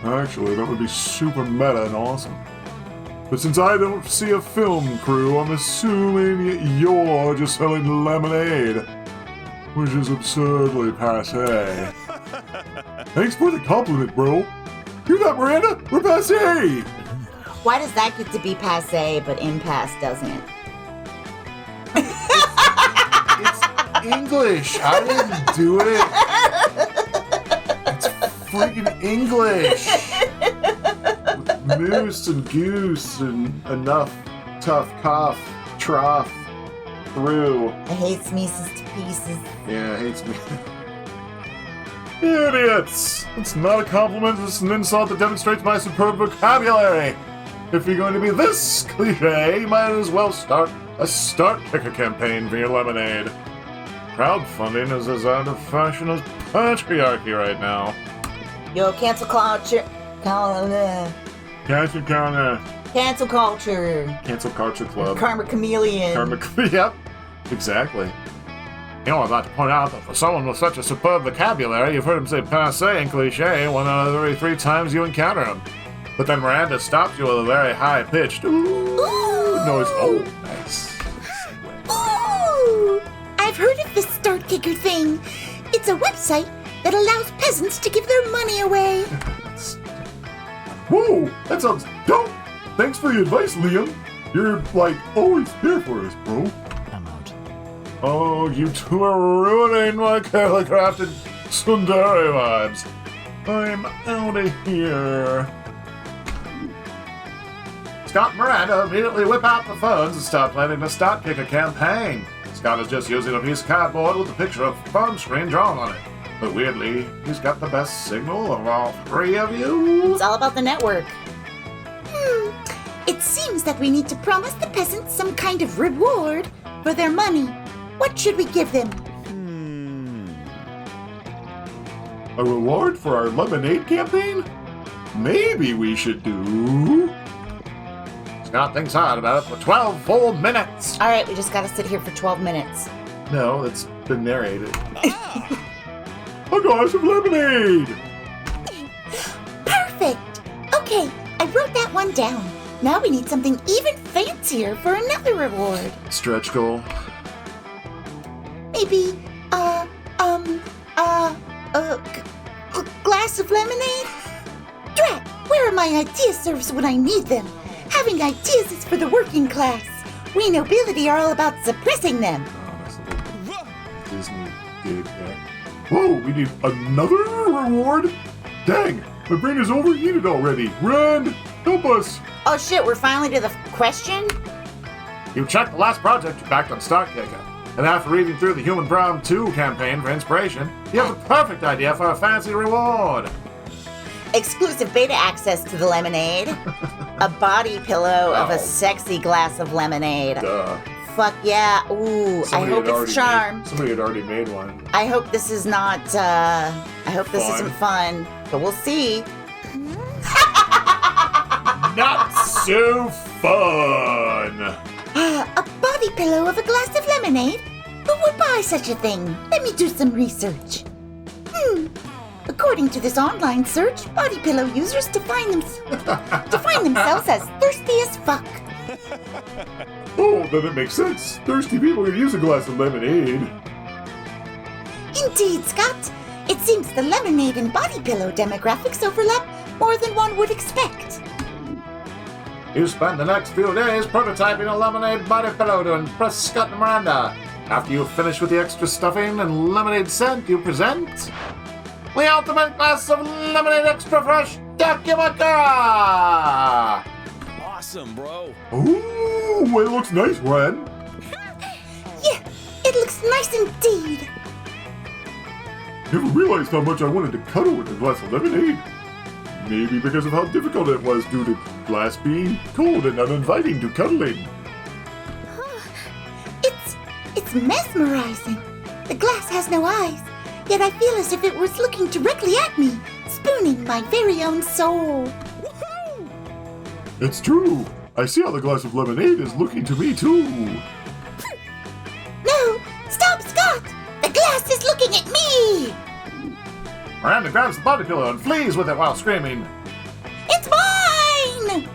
Actually, that would be super meta and awesome. But since I don't see a film crew, I'm assuming you're just selling lemonade, which is absurdly passé. Thanks for the compliment, bro. Hear that, Miranda? We're passé! Why does that get to be passé, but impasse doesn't? It's English. I didn't do it. It's freaking English. Moose and goose and enough tough cough trough through. I hate Mises to pieces. Yeah, hates me. Idiots! It's not a compliment, it's an insult that demonstrates my superb vocabulary. If you're going to be this cliche, you might as well start a start picker campaign for your lemonade. Crowdfunding is as out of fashion as patriarchy right now. Yo, cancel culture. Cancel Corner. Cancel culture. Cancel Culture Club. Karma chameleon. Yep, exactly. You know, I'd like to point out that for someone with such a superb vocabulary, you've heard him say passé and cliché 1 out of every 3 times you encounter him. But then Miranda stops you with a very high-pitched ooh noise. Oh, nice. Ooh! I've heard of this Start Kicker thing. It's a website that allows peasants to give their money away. Whoa, that sounds dope. Thanks for your advice, Liam. You're, like, always here for us, bro. I'm out. Oh, you two are ruining my carefully crafted Sundari vibes. I'm out of here. Scott and Miranda immediately whip out the phones and start planning a Start Kicker campaign. Scott is just using a piece of cardboard with a picture of a phone screen drawn on it. But weirdly, he's got the best signal of all 3 of you. It's all about the network. It seems that we need to promise the peasants some kind of reward for their money. What should we give them? A reward for our lemonade campaign? Maybe we should do... Scott thinks hard about it for 12 full minutes. All right, we just got to sit here for 12 minutes. No, that's been narrated. A glass of lemonade! Perfect! Okay, I wrote that one down. Now we need something even fancier for another reward. Stretch goal. Maybe, glass of lemonade? Drat, where are my idea serves when I need them? Having ideas is for the working class. We nobility are all about suppressing them. Oh, that's a little Disney gig there. Whoa, we need another reward? Dang, my brain is overheated already. Rand, help us. Oh shit, we're finally to the question? You checked the last project you backed on Start Kicker, and after reading through the Human Prom 2 campaign for inspiration, you have the perfect idea for a fancy reward. Exclusive beta access to the lemonade. A body pillow of a sexy glass of lemonade. Duh. Fuck yeah. Ooh, I hope it's charm. Somebody had already made one. I hope this is not, I hope this Fun. isn't fun, but we'll see. Not so fun! A body pillow of a glass of lemonade? Who would buy such a thing? Let me do some research. According to this online search, body pillow users define themselves as thirsty as fuck. Oh, then it makes sense. Thirsty people could use a glass of lemonade. Indeed, Scott. It seems the lemonade and body pillow demographics overlap more than one would expect. You spend the next few days prototyping a lemonade body pillow to impress Scott and Miranda. After you finish with the extra stuffing and lemonade scent, you present the ultimate glass of lemonade extra fresh Dakimakura! Awesome, bro. Ooh, it looks nice, Ren. Yeah, it looks nice indeed. Never realized how much I wanted to cuddle with a glass of lemonade. Maybe because of how difficult it was due to glass being cold and uninviting to cuddling. It's mesmerizing. The glass has no eyes, yet I feel as if it was looking directly at me, spooning my very own soul. It's true. I see how the glass of lemonade is looking to me too. No! Stop, Scott! The glass is looking at me! Miranda grabs the body pillow and flees with it while screaming. It's mine!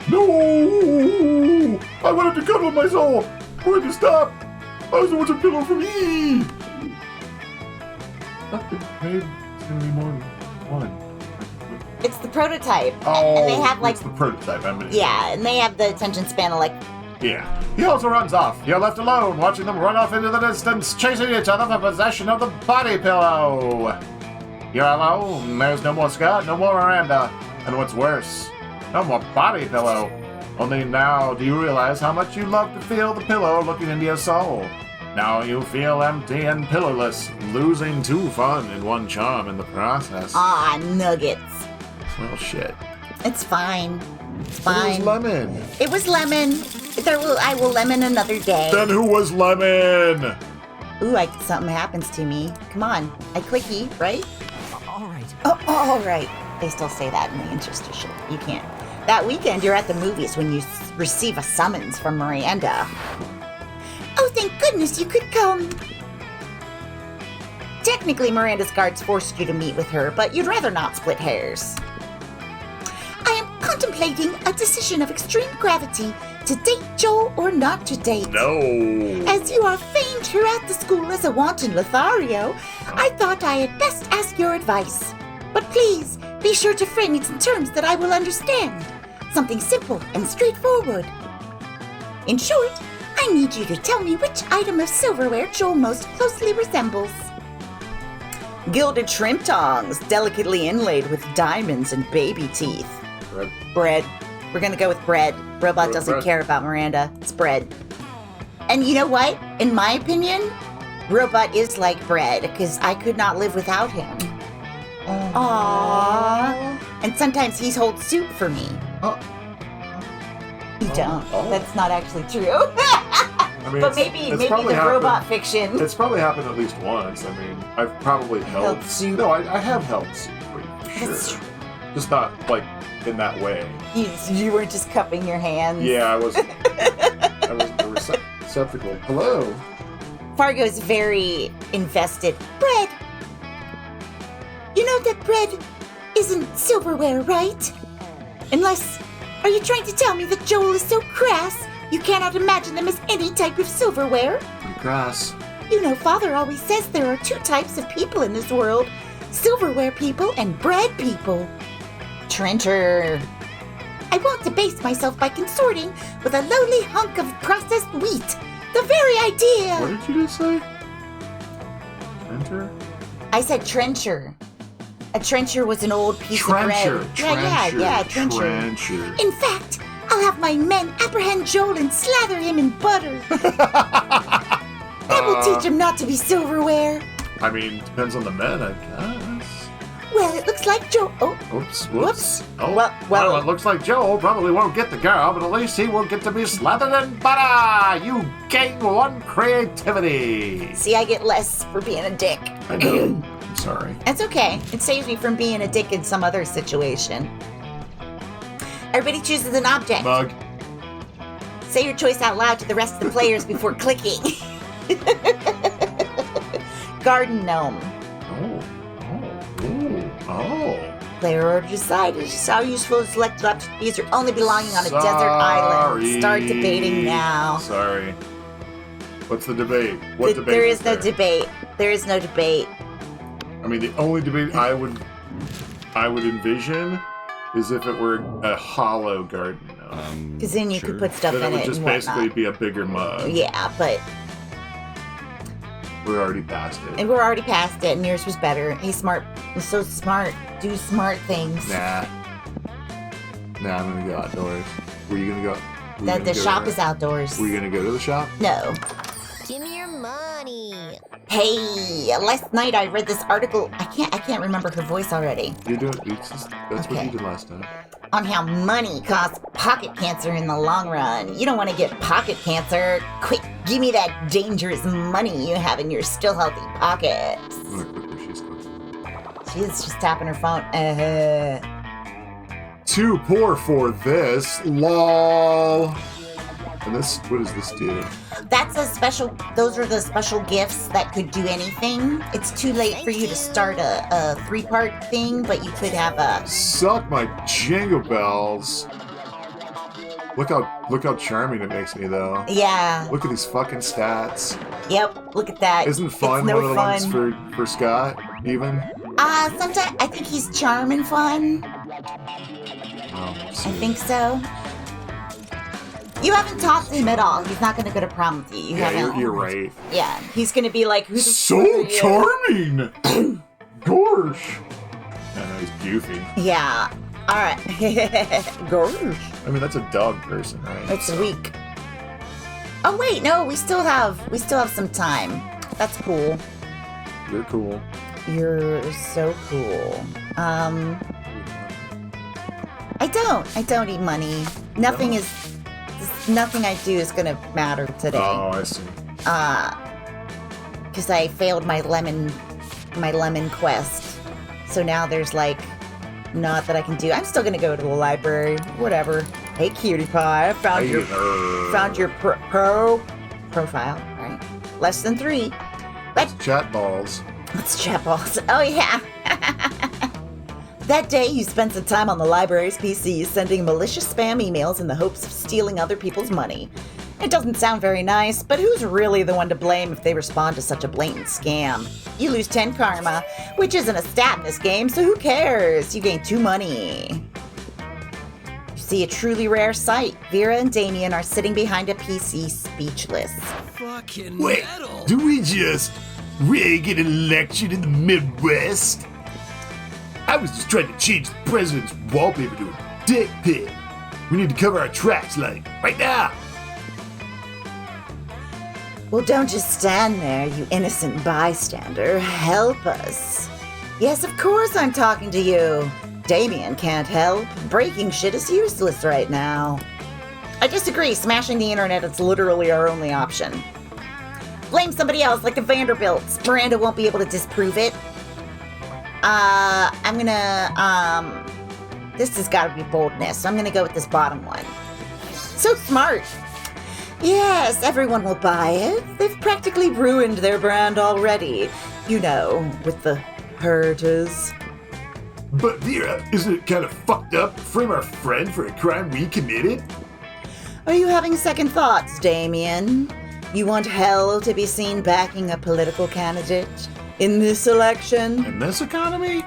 No! I wanted to cuddle my soul. Where'd you stop? I also want a pillow for me. Maybe it's gonna be more than one. It's the prototype. Oh, And they have like, it's the prototype. I mean, yeah, and they have the attention span of like, Yeah. He also runs off. You're left alone, watching them run off into the distance, chasing each other for possession of the body pillow. You're alone. There's no more Scott, no more Miranda. And what's worse, no more body pillow. Only now do you realize how much you love to feel the pillow looking into your soul. Now you feel empty and pillowless, losing two fun and one charm in the process. nuggets. Well, shit. It's fine. It's It fine. was lemon. It was lemon. I will lemon another day. Then who was lemon? Ooh, something happens to me. Come on. I clicky, right? All right. Oh, all right. They still say that in the interstitial. You can't. That weekend, you're at the movies when you receive a summons from Miranda. Oh, thank goodness you could come. Technically, Miranda's guards forced you to meet with her, but you'd rather not split hairs. I am contemplating a decision of extreme gravity to date Joel or not to date. No. As you are famed throughout the school as a wanton Lothario, I thought I had best ask your advice. But please, be sure to frame it in terms that I will understand. Something simple and straightforward. In short, I need you to tell me which item of silverware Joel most closely resembles. Gilded shrimp tongs, delicately inlaid with diamonds and baby teeth. Bread. We're gonna go with bread. Robot doesn't Bread. care about Miranda. It's bread. And you know what? In my opinion, Robot is like bread, because I could not live without him. Aww. And sometimes he holds soup for me. You don't. Oh. That's not actually true. I mean, But it's maybe the probably happened- robot fiction. It's probably happened at least once. I mean, I've probably held Held soup. No, I have held soup for you, for That's sure. Just not like in that way. You were just cupping your hands. Yeah, I was. I was a receptacle. Hello. Fargo's very invested. Bread. You know that bread isn't silverware, right? Unless, are you trying to tell me that Joel is so crass you cannot imagine them as any type of silverware? Grass. You know, Father always says there are two types of people in this world. Silverware people and bread people. Trencher. I won't debase myself by consorting with a lowly hunk of processed wheat. The very idea! What did you just say? Enter? I said trencher. A trencher was an old piece Trencher. of bread. Yeah, trencher. Trencher. In fact, I'll have my men apprehend Joel and slather him in butter. That will teach him not to be silverware. I mean, depends on the men, I guess. Well, it looks like Joel. Oh, Whoops. Whoops. Oh, Well, It looks like Joel probably won't get the girl, but at least he will get to be slathered in butter! You gain one creativity! see, I get less for being a dick. I know. I'm sorry. That's okay. It saves me from being a dick in some other situation. Everybody chooses an object. Mug. Say your choice out loud to the rest of the players before clicking. Garden gnome. Oh. Player order decided. How useful is selected object these are only belonging on a desert island. Start debating now. Sorry. What's the debate? What debate There is no there? debate. There is no debate. I mean, the only debate I would envision is if it were a hollow garden gnome. Because then you could put stuff Then in it would it just and basically whatnot. be a bigger mug. Yeah, but We're already past it. and we're already past it, and yours was better. He's smart. He's so smart. Do smart things. Nah, I'm gonna go outdoors. Where you gonna go? The shop is outdoors. Were you gonna go to the shop? No. Give me your money. Hey, last night I read this article. I can't remember her voice already. You're doing. That's what Okay. you did last time. On how money causes pocket cancer in the long run. You don't want to get pocket cancer. Quick, give me that dangerous money you have in your still healthy pockets. I'm gonna click where she's clicking. She is just tapping her phone. Too poor for this. Lol. And this, what does this do? That's a special. Those are the special gifts that could do anything. It's too late for you to start a 3-part thing, but you could have a. Suck my jingle bells. Look how charming it makes me though. Yeah. Look at these fucking stats. Yep. Look at that. Isn't fun It's no one of the fun. ones for Scott even? Sometimes I think he's charm and fun. Oh, I think so. You haven't talked to him at all. He's not going to go to prom with you. You yeah, haven't. you're right. Yeah, he's going to be like, who's So charming. Gosh. I know he's goofy. Yeah. All right. Gorge. I mean, that's a dog person, right? It's weak. Oh wait, no, we still have some time. That's cool. You're cool. You're so cool. I don't eat money. Nothing I do is gonna matter today. Oh, I see. Because I failed my lemon quest. So now there's like not that I can do. I'm still gonna go to the library. Whatever. Hey, cutie pie, I found your profile. Right, less than 3. Let's chat balls. Let's chat balls. Oh yeah. That day, you spent some time on the library's PC sending malicious spam emails in the hopes of stealing other people's money. It doesn't sound very nice, but who's really the one to blame if they respond to such a blatant scam? You lose 10 karma, which isn't a stat in this game, so who cares? You gain 2 money. You see a truly rare sight. Vera and Damien are sitting behind a PC speechless. Fucking Wait, metal. do we just really get an election in the Midwest? I was just trying to change the president's wallpaper to a dick pic. We need to cover our tracks, like, right now. Well, don't just stand there, you innocent bystander. Help us. Yes, of course I'm talking to you. Damien can't help. Breaking shit is useless right now. I disagree. Smashing the internet is literally our only option. Blame somebody else, like the Vanderbilts. Miranda won't be able to disprove it. I'm gonna, this has gotta be boldness, so I'm gonna go with this bottom one. So smart. Yes, everyone will buy it. They've practically ruined their brand already. You know, with the herders. But Vera, isn't it kind of fucked up to frame our friend for a crime we committed? Are you having second thoughts, Damien? You want hell to be seen backing a political candidate in this election? In this economy?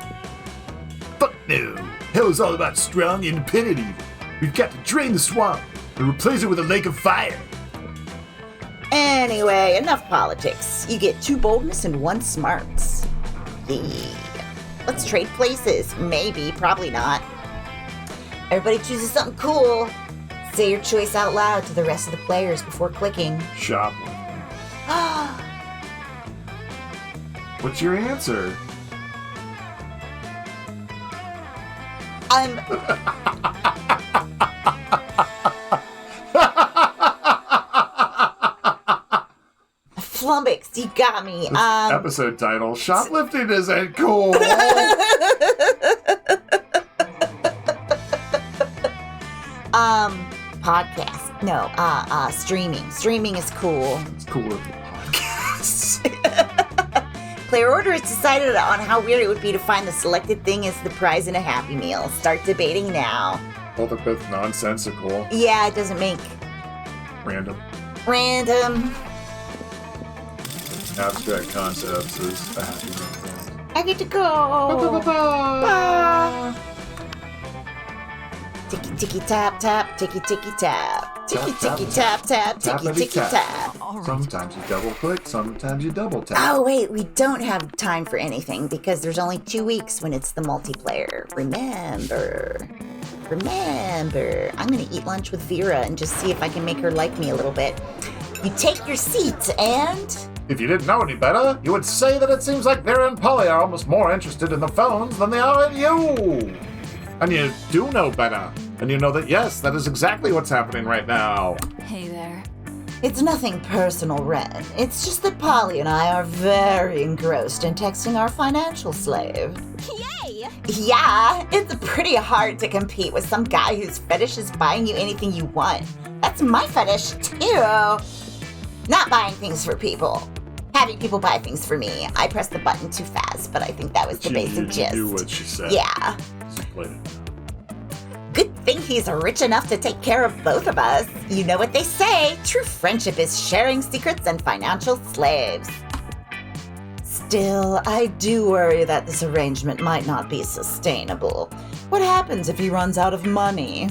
Fuck no. Hell is all about strong, independent evil. We've got to drain the swamp and replace it with a lake of fire. Anyway, enough politics. You get 2 boldness and 1 smarts. Yeah. Let's trade places. Maybe, probably not. Everybody chooses something cool. Say your choice out loud to the rest of the players before clicking. Shoplifting. What's your answer? I'm flummoxed. You got me. Episode title: Shoplifting isn't cool. Podcast. No, streaming. Streaming is cool. It's cooler than podcasts. Player order is decided on how weird it would be to find the selected thing as the prize in a Happy Meal. Start debating now. Well, they're both nonsensical. Yeah, it doesn't make Random. random. Abstract concepts is a happy meal thing. I get to go. Bye. Ticky ticky tap tap, ticky ticky tap. Ticky Tap, tap, ticky tap tap, ticky Tappity ticky tap. tap. All right. Sometimes you double click, sometimes you double tap. Oh wait, we don't have time for anything because there's only 2 weeks when it's the multiplayer. Remember. I'm gonna eat lunch with Vera and just see if I can make her like me a little bit. You take your seat and... If you didn't know any better, you would say that it seems like Vera and Polly are almost more interested in the phones than they are in you. And you do know better. And you know that, yes, that is exactly what's happening right now. Hey there. It's nothing personal, Ren. It's just that Polly and I are very engrossed in texting our financial slave. Yay! Yeah, it's pretty hard to compete with some guy whose fetish is buying you anything you want. That's my fetish, too. Not buying things for people. Having people buy things for me. I pressed the button too fast, but I think that was the basic gist. You do what she said. Yeah. She played it. Good thing he's rich enough to take care of both of us. You know what they say, true friendship is sharing secrets and financial slaves. Still, I do worry that this arrangement might not be sustainable. What happens if he runs out of money?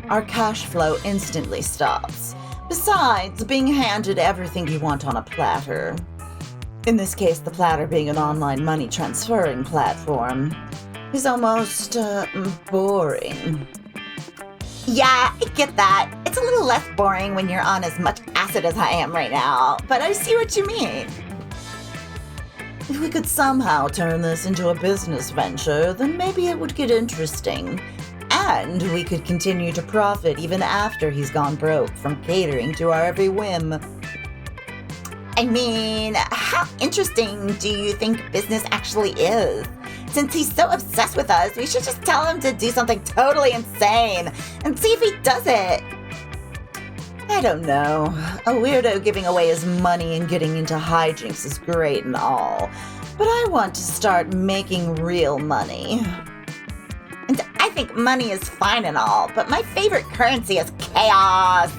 Our cash flow instantly stops. Besides, being handed everything you want on a platter. In this case, the platter being an online money transferring platform. Is almost, boring. Yeah, I get that. It's a little less boring when you're on as much acid as I am right now, but I see what you mean. If we could somehow turn this into a business venture, then maybe it would get interesting. And we could continue to profit even after he's gone broke from catering to our every whim. I mean, how interesting do you think business actually is? Since he's so obsessed with us, we should just tell him to do something totally insane and see if he does it. I don't know. A weirdo giving away his money and getting into hijinks is great and all, but I want to start making real money. And I think money is fine and all, but my favorite currency is chaos.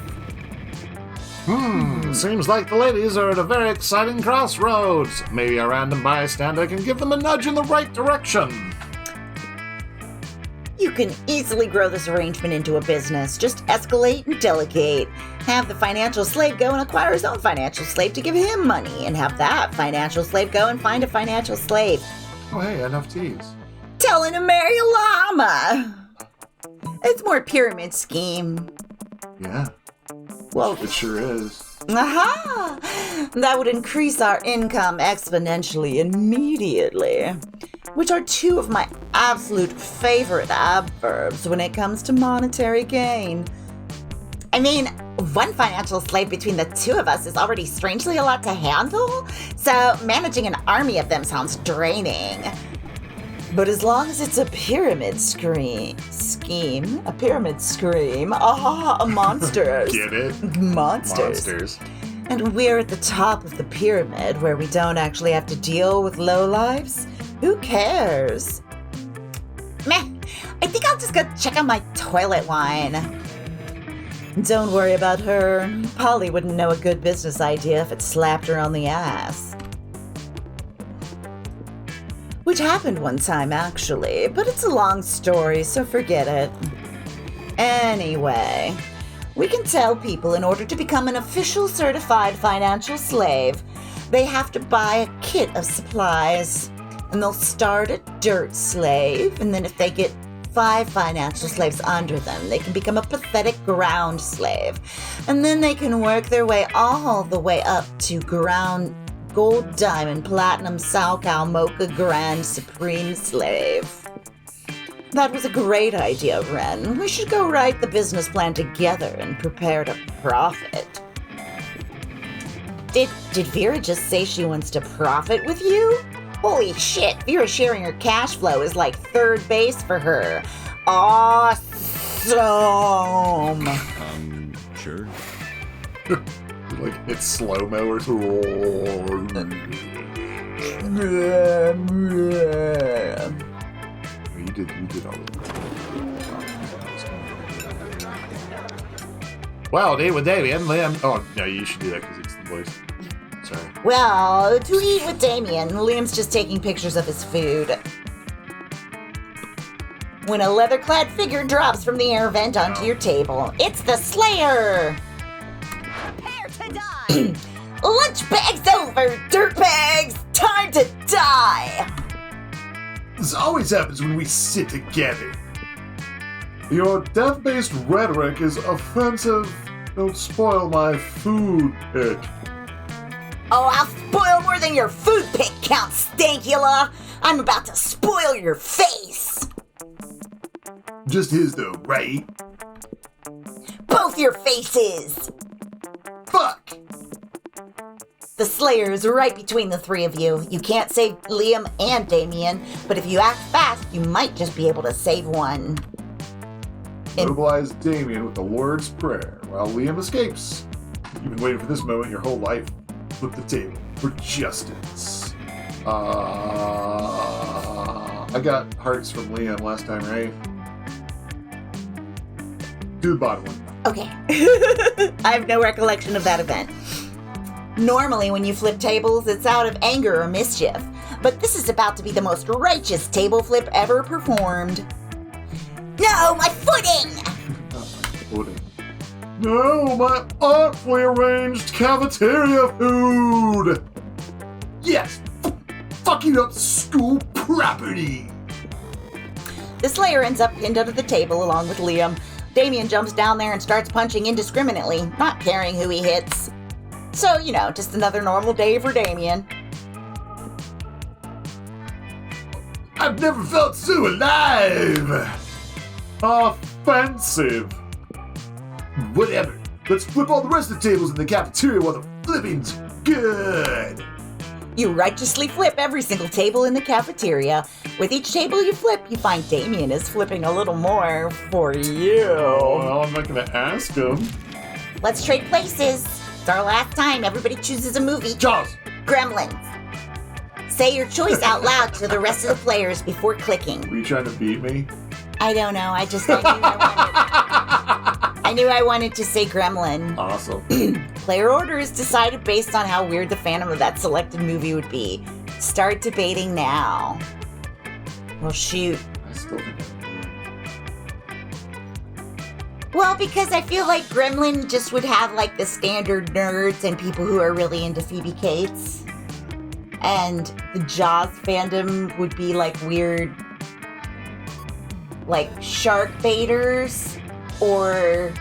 Seems like the ladies are at a very exciting crossroads. Maybe a random bystander can give them a nudge in the right direction. You can easily grow this arrangement into a business. Just escalate and delegate. Have the financial slave go and acquire his own financial slave to give him money, and have that financial slave go and find a financial slave. Oh, hey, NFTs. Tell him to marry a llama. It's more pyramid scheme. Yeah, Well, it sure is. aha! That would increase our income exponentially immediately, which are two of my absolute favorite adverbs when it comes to monetary gain. I mean, one financial slave between the two of us is already strangely a lot to handle, so managing an army of them sounds draining. But as long as it's a pyramid scheme, monsters. Get it? Monsters. And we're at the top of the pyramid where we don't actually have to deal with lowlifes. Who cares? Meh, I think I'll just go check on my toilet wine. Don't worry about her. Polly wouldn't know a good business idea if it slapped her on the ass. Which happened one time, actually, but it's a long story, so forget it. Anyway, we can tell people in order to become an official certified financial slave, they have to buy a kit of supplies. And they'll start a dirt slave, and then if they get 5 financial slaves under them, they can become a pathetic ground slave. And then they can work their way all the way up to ground gold, diamond, platinum, Salcal, mocha, grand, supreme slave. That was a great idea, Ren. We should go write the business plan together and prepare to profit. Did Vera just say she wants to profit with you? Holy shit, Vera sharing her cash flow is like third base for her. Awesome! Sure. Like, it's slow-mo or You did all of it. Well, to eat with Damien, Liam. Oh, no, you should do that because it's the voice. Sorry. Well, to eat with Damien, Liam's just taking pictures of his food. when a leather-clad figure drops from the air vent onto your table. It's the Slayer! Prepare to die! Lunch bags over, dirtbags! Time to die! This always happens when we sit together. Your death-based rhetoric is offensive. Don't spoil my food pick. Oh, I'll spoil more than your food pick, Count Stankula! I'm about to spoil your face! Just his though, right? Both your faces! Fuck! The Slayer is right between the three of you. You can't save Liam and Damien, but if you act fast, you might just be able to save one. Mobilize Damien with the Lord's Prayer while Liam escapes. You've been waiting for this moment your whole life. Flip the table for justice. I got hearts from Liam last time, right? Do the bottom one. Okay. I have no recollection of that event. Normally, when you flip tables, it's out of anger or mischief. But this is about to be the most righteous table flip ever performed. No, my footing! Footing. No, my artfully arranged cafeteria food! Yes! Fucking up school property! The Slayer ends up pinned under the table along with Liam. Damien jumps down there and starts punching indiscriminately, not caring who he hits. So, just another normal day for Damien. I've never felt so alive! Offensive! Whatever. Let's flip all the rest of the tables in the cafeteria while the flipping's good! You righteously flip every single table in the cafeteria. With each table you flip, you find Damien is flipping a little more for you. Well, I'm not gonna ask him. Let's trade places. It's our last time. Everybody chooses a movie. Jaws! Gremlins. Say your choice out loud to the rest of the players before clicking. Were you trying to beat me? I don't know. I knew I wanted to say Gremlin. Awesome. Player order is decided based on how weird the fandom of that selected movie would be. Start debating now. Well, shoot. I still think Well, because I feel like Gremlin just would have like the standard nerds and people who are really into Phoebe Cates. And the Jaws fandom would be like weird, like shark baiters or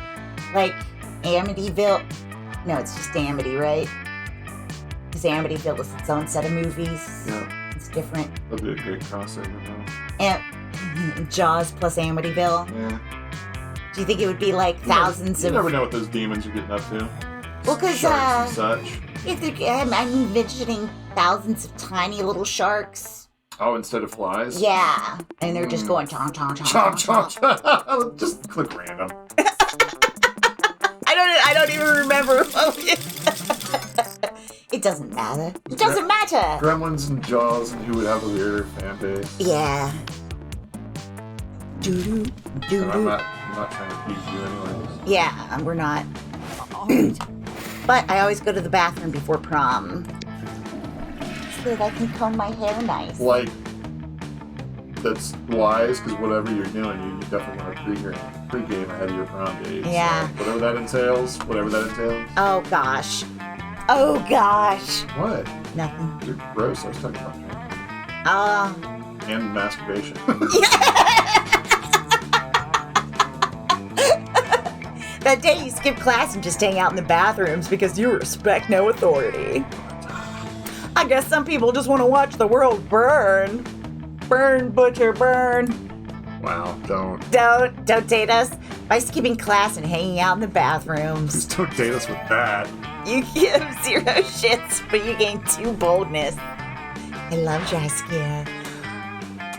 like Amityville. No, it's just Amity, right? Because Amityville is its own set of movies. Yeah. It's different. that'd be a great crossover though. And Jaws plus Amityville. Yeah. Do you think it would be like thousands You of... never know what those demons are getting up to. Well, because Sharks and such. I'm envisioning thousands of tiny little sharks. Oh, instead of flies? Yeah, and they're just going chomp, chomp, chomp, Chomp, chomp, chomp. chomp. Just click random. I don't even remember. It doesn't matter. It doesn't matter. Gremlins and Jaws and who would have a weirder fan base. Yeah. Doo-doo, And doo-doo. I'm not trying to beat you anyways. Yeah, we're not. All right. But I always go to the bathroom before prom. So that I can comb my hair nice. Like, that's wise, because whatever you're doing, you definitely want to pre-game ahead of your prom date. Yeah. So whatever that entails. Oh gosh. Oh gosh. What? Nothing. You're gross. I was talking about drinking. And masturbation. That day you skip class and just hang out in the bathrooms because you respect no authority. I guess some people just want to watch the world burn. Burn, butcher, burn. Wow, don't. Don't date us by skipping class and hanging out in the bathrooms. Just don't date us with that. You give 0 shits, but you gain 2 boldness. I love dry skin.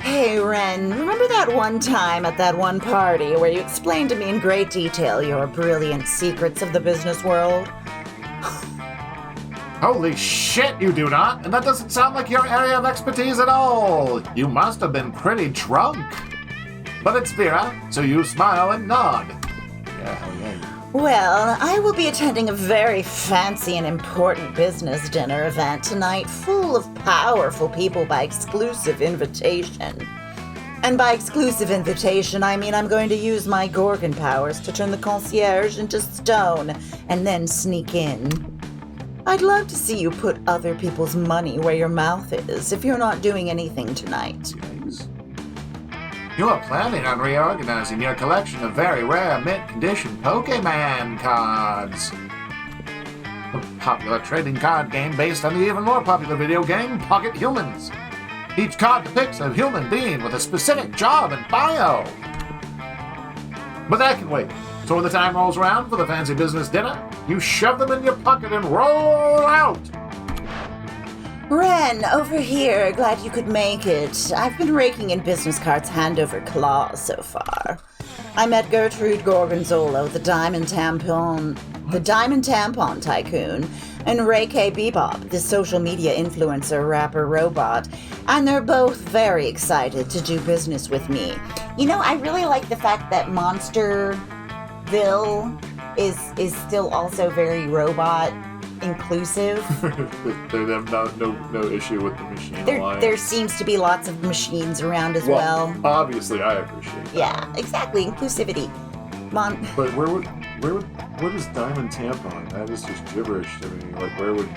Hey, Ren, remember that one time at that one party where you explained to me in great detail your brilliant secrets of the business world? Holy shit, you do not! And that doesn't sound like your area of expertise at all! You must have been pretty drunk! But it's Vera, so you smile and nod. Yeah, hell yeah. Well, I will be attending a very fancy and important business dinner event tonight, full of powerful people by exclusive invitation. And by exclusive invitation, I mean I'm going to use my Gorgon powers to turn the concierge into stone and then sneak in. I'd love to see you put other people's money where your mouth is if you're not doing anything tonight. Yikes. You are planning on reorganizing your collection of very rare mint condition Pokemon cards. A popular trading card game based on the even more popular video game Pocket Humans. Each card depicts a human being with a specific job and bio. But that can wait. So when the time rolls around for the fancy business dinner, you shove them in your pocket and roll out. Ren, over here. Glad you could make it. I've been raking in business cards hand over claw so far. I met Gertrude Gorgonzolo, the Diamond Tampon Tycoon, and Ray K. Bebop, the social media influencer rapper robot, and they're both very excited to do business with me. You know, I really like the fact that Monsterville is still also very robot inclusive. They have no issue with the machine There alliance. seems to be lots of machines around as well. Obviously, I appreciate that. Yeah, exactly, inclusivity. But what is Diamond Tampon? That is just gibberish to me. Like, would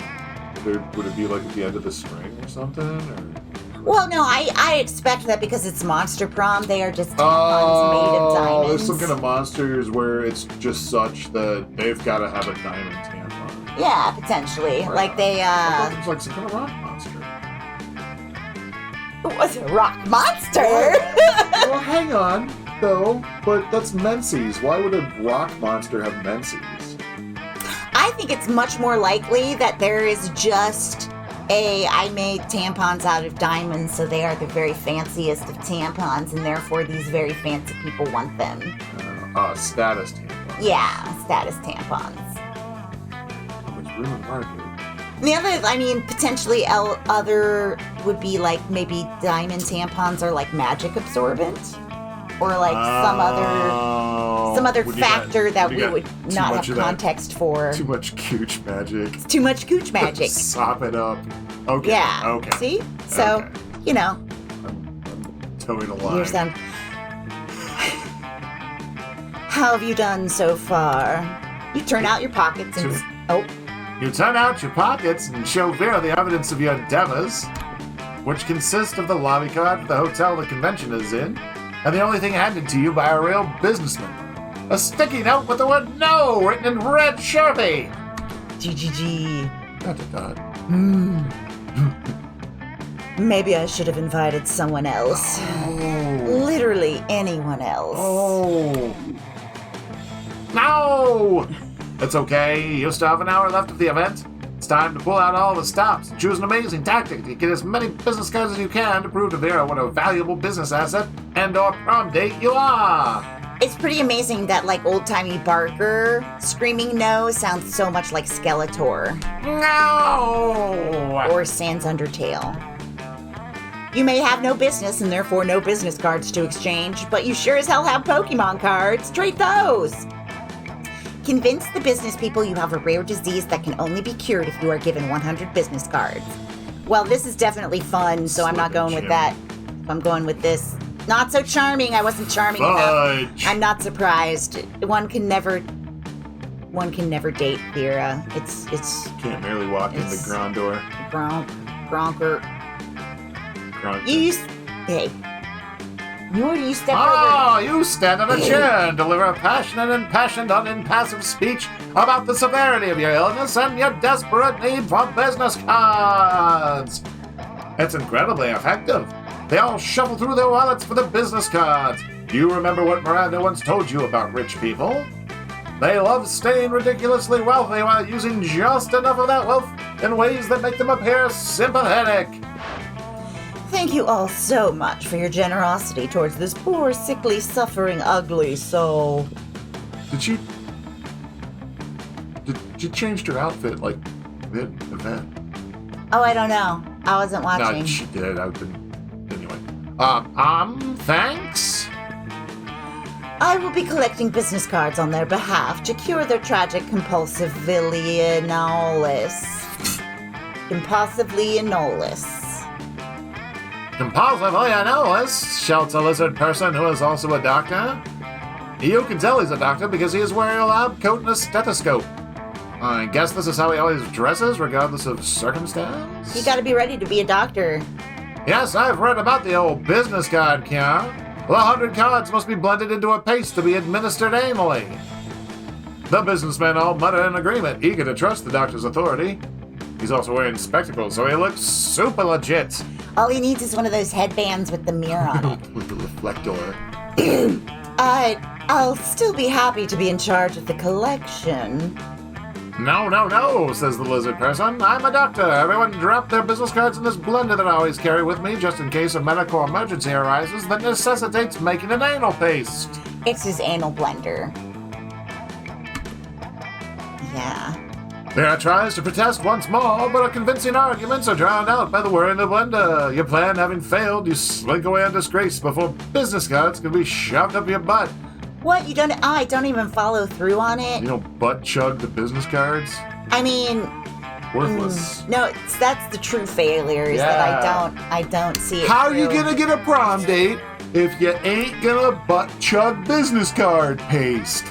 it be like at the end of the string or something? Or Well, no, I expect that because it's Monster Prom, they are just tampons made of diamonds. There's some kind of monsters where it's just such that they've got to have a diamond tampon. Yeah, potentially. Right. Like they, It's like some kind of rock monster. What's a rock monster? Well, hang on, though. But that's menses. Why would a rock monster have menses? I think it's much more likely that there is just I made tampons out of diamonds, so they are the very fanciest of tampons, and therefore these very fancy people want them. Status tampon. Yeah, status tampons. Which really market. The other, I mean, potentially other would be like maybe diamond tampons are like magic absorbent, or like some other factor that we would not have context for. Too much cooch magic. It's too much cooch magic. Sop it up. Okay. Yeah. Okay. See? So, Okay. you know, I'm towing a line. here's them. How have you done so far? You turn out your pockets and You turn out your pockets and show Vera the evidence of your endeavors, which consist of the lobby card for the hotel the convention is in, and the only thing handed to you by a real businessman. A sticky note with the word "No" written in red Sharpie. GGG. Maybe I should have invited someone else. Literally anyone else. Oh. No! It's okay. You still have an hour left of the event. It's time to pull out all the stops and choose an amazing tactic to get as many business cards as you can to prove to Vera what a valuable business asset and/or prom date you are. It's pretty amazing that, like, old-timey Barker screaming no sounds so much like Skeletor. No! Or Sans Undertale. You may have no business and therefore no business cards to exchange, but you sure as hell have Pokemon cards. Trade those! Convince the business people you have a rare disease that can only be cured if you are given 100 business cards. Well, this is definitely fun, so I'm not going with that. I'm going with this. Not so charming. I wasn't charming enough. I'm not surprised. One can never date Vera. It's Can't merely walk in the Grondor. Gronker. Gronk. You step Oh, over. you stand on a chair and deliver a passionate and unimpassive speech about the severity of your illness and your desperate need for business cards. It's incredibly effective. They all shuffle through their wallets for the business cards. Do you remember what Miranda once told you about rich people? They love staying ridiculously wealthy while using just enough of that wealth in ways that make them appear sympathetic. Thank you all so much for your generosity towards this poor, sickly, suffering, ugly soul. Did she changed her outfit like mid-event? Oh, I don't know. I wasn't watching. No, she did. I've been... Anyway. Thanks? I will be collecting business cards on their behalf to cure their tragic compulsive Compulsive Leonolis. Compulsively, I know this, shouts a lizard person who is also a doctor. You can tell he's a doctor because he is wearing a lab coat and a stethoscope. I guess this is how he always dresses, regardless of circumstance? You gotta be ready to be a doctor. Yes, I've read about the old business card cure. The 100 cards must be blended into a paste to be administered anally. The businessmen all mutter in agreement, eager to trust the doctor's authority. He's also wearing spectacles, so he looks super legit. All he needs is one of those headbands with the mirror on it. With the reflector. I'll still be happy to be in charge of the collection. No, says the lizard person. I'm a doctor. Everyone drop their business cards in this blender that I always carry with me just in case a medical emergency arises that necessitates making an anal paste. It's his anal blender. Yeah. Vera tries to protest once more, but her convincing arguments are drowned out by the word in the blender. Your plan having failed, you slink away in disgrace before business cards can be shoved up your butt. What? You don't... I don't even follow through on it? You don't butt chug the business cards? I mean... Worthless. No, that's the true failure is that I don't see it How are you through. gonna get a prom date if you ain't gonna butt chug business card paste?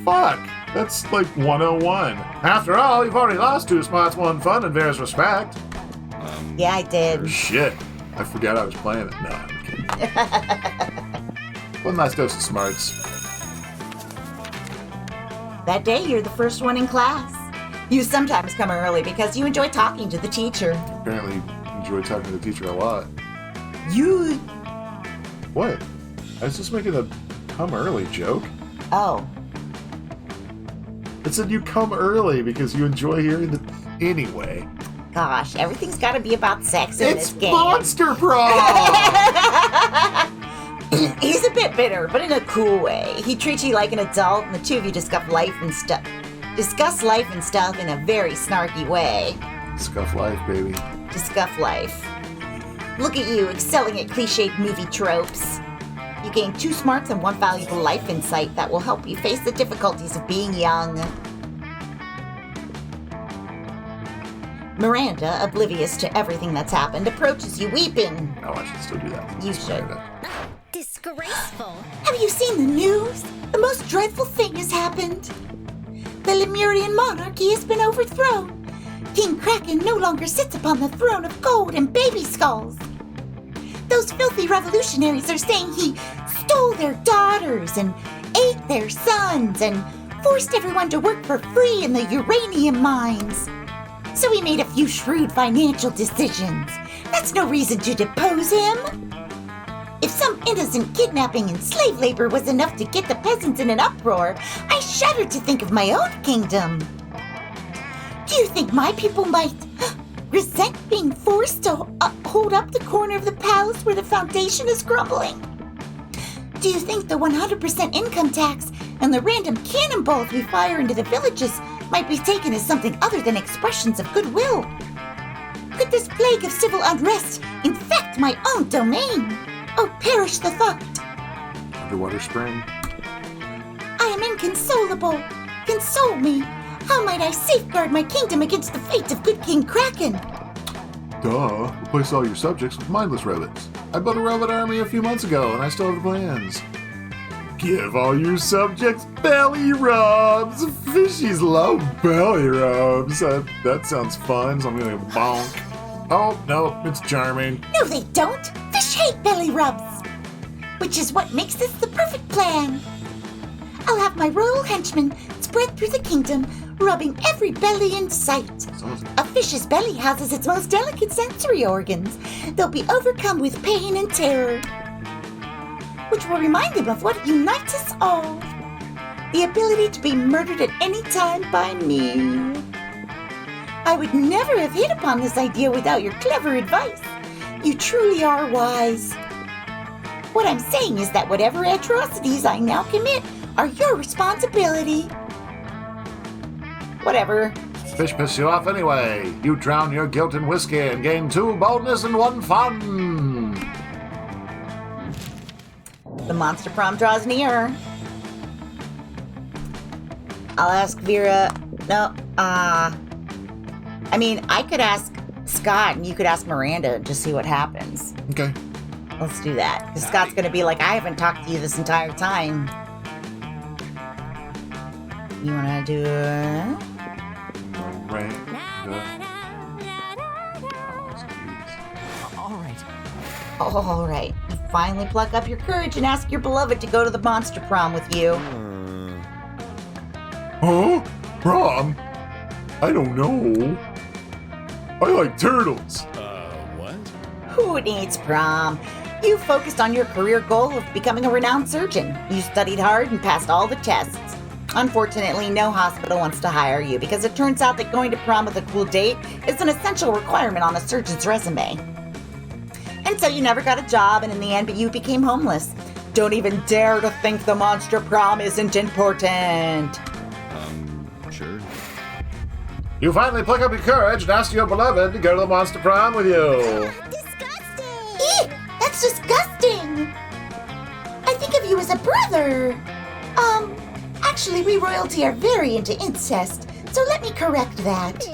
Fuck. That's like 101. After all, you've already lost 2 spots, 1 fun, and Vera's respect. Yeah, I did. Shit. I forgot I was playing it. No, I'm kidding. One nice dose of smarts. That day, you're the first one in class. You sometimes come early because you enjoy talking to the teacher. Apparently, enjoy talking to the teacher a lot. You... What? I was just making a come early joke. Oh. It said you come early because you enjoy hearing the... Anyway. Gosh, everything's got to be about sex in It's this game. Monster Prom! He's a bit bitter, but in a cool way. He treats you like an adult, and the two of you discuss life and stuff in a very snarky way. Scuff life, baby. Discuss life. Look at you, excelling at cliched movie tropes. You gain 2 smarts and 1 valuable life insight that will help you face the difficulties of being young. Miranda, oblivious to everything that's happened, approaches you weeping. Oh, I should still do that. You should. Disgraceful. Have you seen the news? The most dreadful thing has happened. The Lemurian monarchy has been overthrown. King Kraken no longer sits upon the throne of gold and baby skulls. Those filthy revolutionaries are saying he stole their daughters and ate their sons and forced everyone to work for free in the uranium mines. So he made a few shrewd financial decisions. That's no reason to depose him. If some innocent kidnapping and slave labor was enough to get the peasants in an uproar, I shudder to think of my own kingdom. Do you think my people might resent being forced to hold up the corner of the palace where the foundation is crumbling? Do you think the 100% income tax and the random cannonballs we fire into the villages might be taken as something other than expressions of goodwill? Could this plague of civil unrest infect my own domain? Oh, perish the thought! Underwater spring. I am inconsolable. Console me. How might I safeguard my kingdom against the fate of good King Kraken? Duh. Replace all your subjects with mindless rabbits. I built a rabbit army a few months ago, and I still have the plans. Give all your subjects belly rubs. Fishies love belly rubs. That sounds fun, so I'm gonna bonk. Oh, no, it's charming. No, they don't. Fish hate belly rubs. Which is what makes this the perfect plan. I'll have my royal henchmen spread through the kingdom, rubbing every belly in sight. A fish's belly houses its most delicate sensory organs. They'll be overcome with pain and terror, which will remind them of what unites us all. The ability to be murdered at any time by me. I would never have hit upon this idea without your clever advice. You truly are wise. What I'm saying is that whatever atrocities I now commit are your responsibility. Whatever. Fish piss you off anyway. You drown your guilt in whiskey and gain 2 boldness and 1 fun. The monster prom draws nearer. I'll ask Vera... No, I mean, I could ask Scott, and you could ask Miranda and just see what happens. Okay. Let's do that. Because Scott's going to be like, I haven't talked to you this entire time. You want to do it? All right. You finally pluck up your courage and ask your beloved to go to the monster prom with you. Huh? Prom? I don't know. I like turtles. What? Who needs prom? You focused on your career goal of becoming a renowned surgeon. You studied hard and passed all the tests. Unfortunately, no hospital wants to hire you because it turns out that going to prom with a cool date is an essential requirement on a surgeon's resume. And so you never got a job, and in the end, you became homeless. Don't even dare to think the monster prom isn't important. Sure. You finally pluck up your courage and ask your beloved to go to the monster prom with you. Disgusting! Eek! That's disgusting! I think of you as a brother. Actually, we royalty are very into incest, so let me correct that.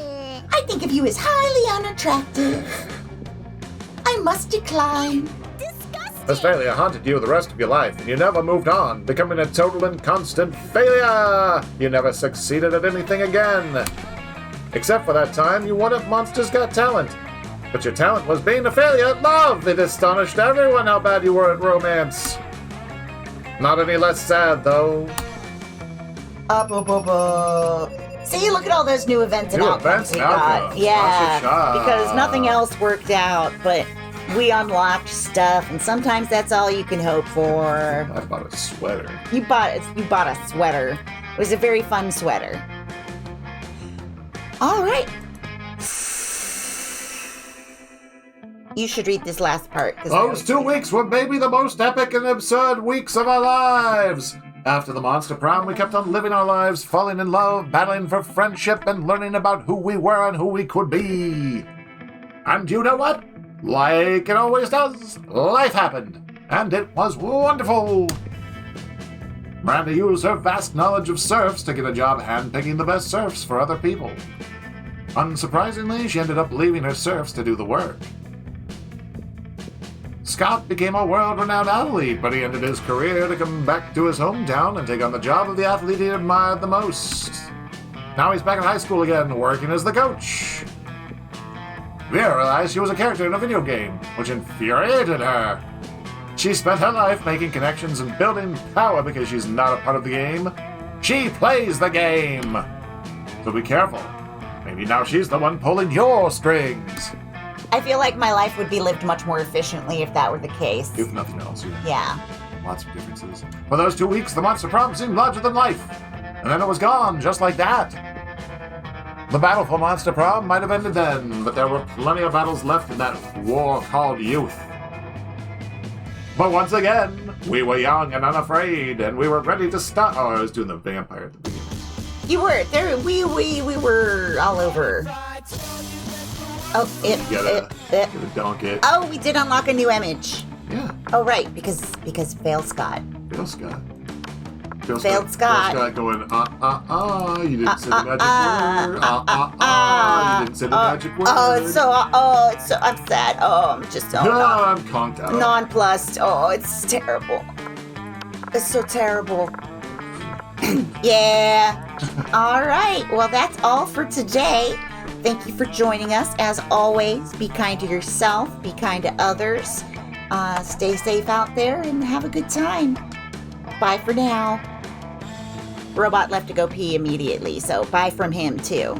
I think of you as highly unattractive. I must decline. Disgusting! This failure haunted you the rest of your life, and you never moved on, becoming a total and constant failure. You never succeeded at anything again. Except for that time you won at Monsters Got Talent. But your talent was being a failure at love. It astonished everyone how bad you were at romance. Not any less sad, though. See, look at all those new events and New outcomes events we and got. outcomes. Yeah, Sha-sha-sha. because nothing else worked out, but we unlocked stuff, and sometimes that's all you can hope for. I bought a sweater. You bought a sweater. It was a very fun sweater. All right. You should read this last part. 'Cause Those 2 weeks were maybe the most epic and absurd weeks of our lives. After the monster prom, we kept on living our lives, falling in love, battling for friendship, and learning about who we were and who we could be. And you know what? Like it always does, life happened, and it was wonderful. Miranda used her vast knowledge of serfs to get a job handpicking the best serfs for other people. Unsurprisingly, she ended up leaving her serfs to do the work. Scott became a world-renowned athlete, but he ended his career to come back to his hometown and take on the job of the athlete he admired the most. Now he's back in high school again, working as the coach. Vera realized she was a character in a video game, which infuriated her. She spent her life making connections and building power because she's not a part of the game. She plays the game! So be careful. Maybe now she's the one pulling your strings. I feel like my life would be lived much more efficiently if that were the case. If nothing else, Yeah. Lots of differences. For those 2 weeks, the monster prom seemed larger than life. And then it was gone, just like that. The battle for monster prom might have ended then, but there were plenty of battles left in that war called youth. But once again, we were young and unafraid, and we were ready to start. Oh, I was doing the vampire at the beginning. You were there. We were all over. Oh, You gotta dunk it. Oh, we did unlock a new image. Yeah, Oh, right, because Fail Scott. Bill Scott. Failed Scott. Bill Scott going, you didn't say the magic word. You didn't say the magic word. It's so, I'm sad. Oh, I'm just so No, I'm conked out. nonplussed. Oh, it's terrible. It's so terrible. Yeah. All right. Well, that's all for today. Thank you for joining us. As always, be kind to yourself, be kind to others. Stay safe out there and have a good time. Bye for now. Robot left to go pee immediately, so bye from him too.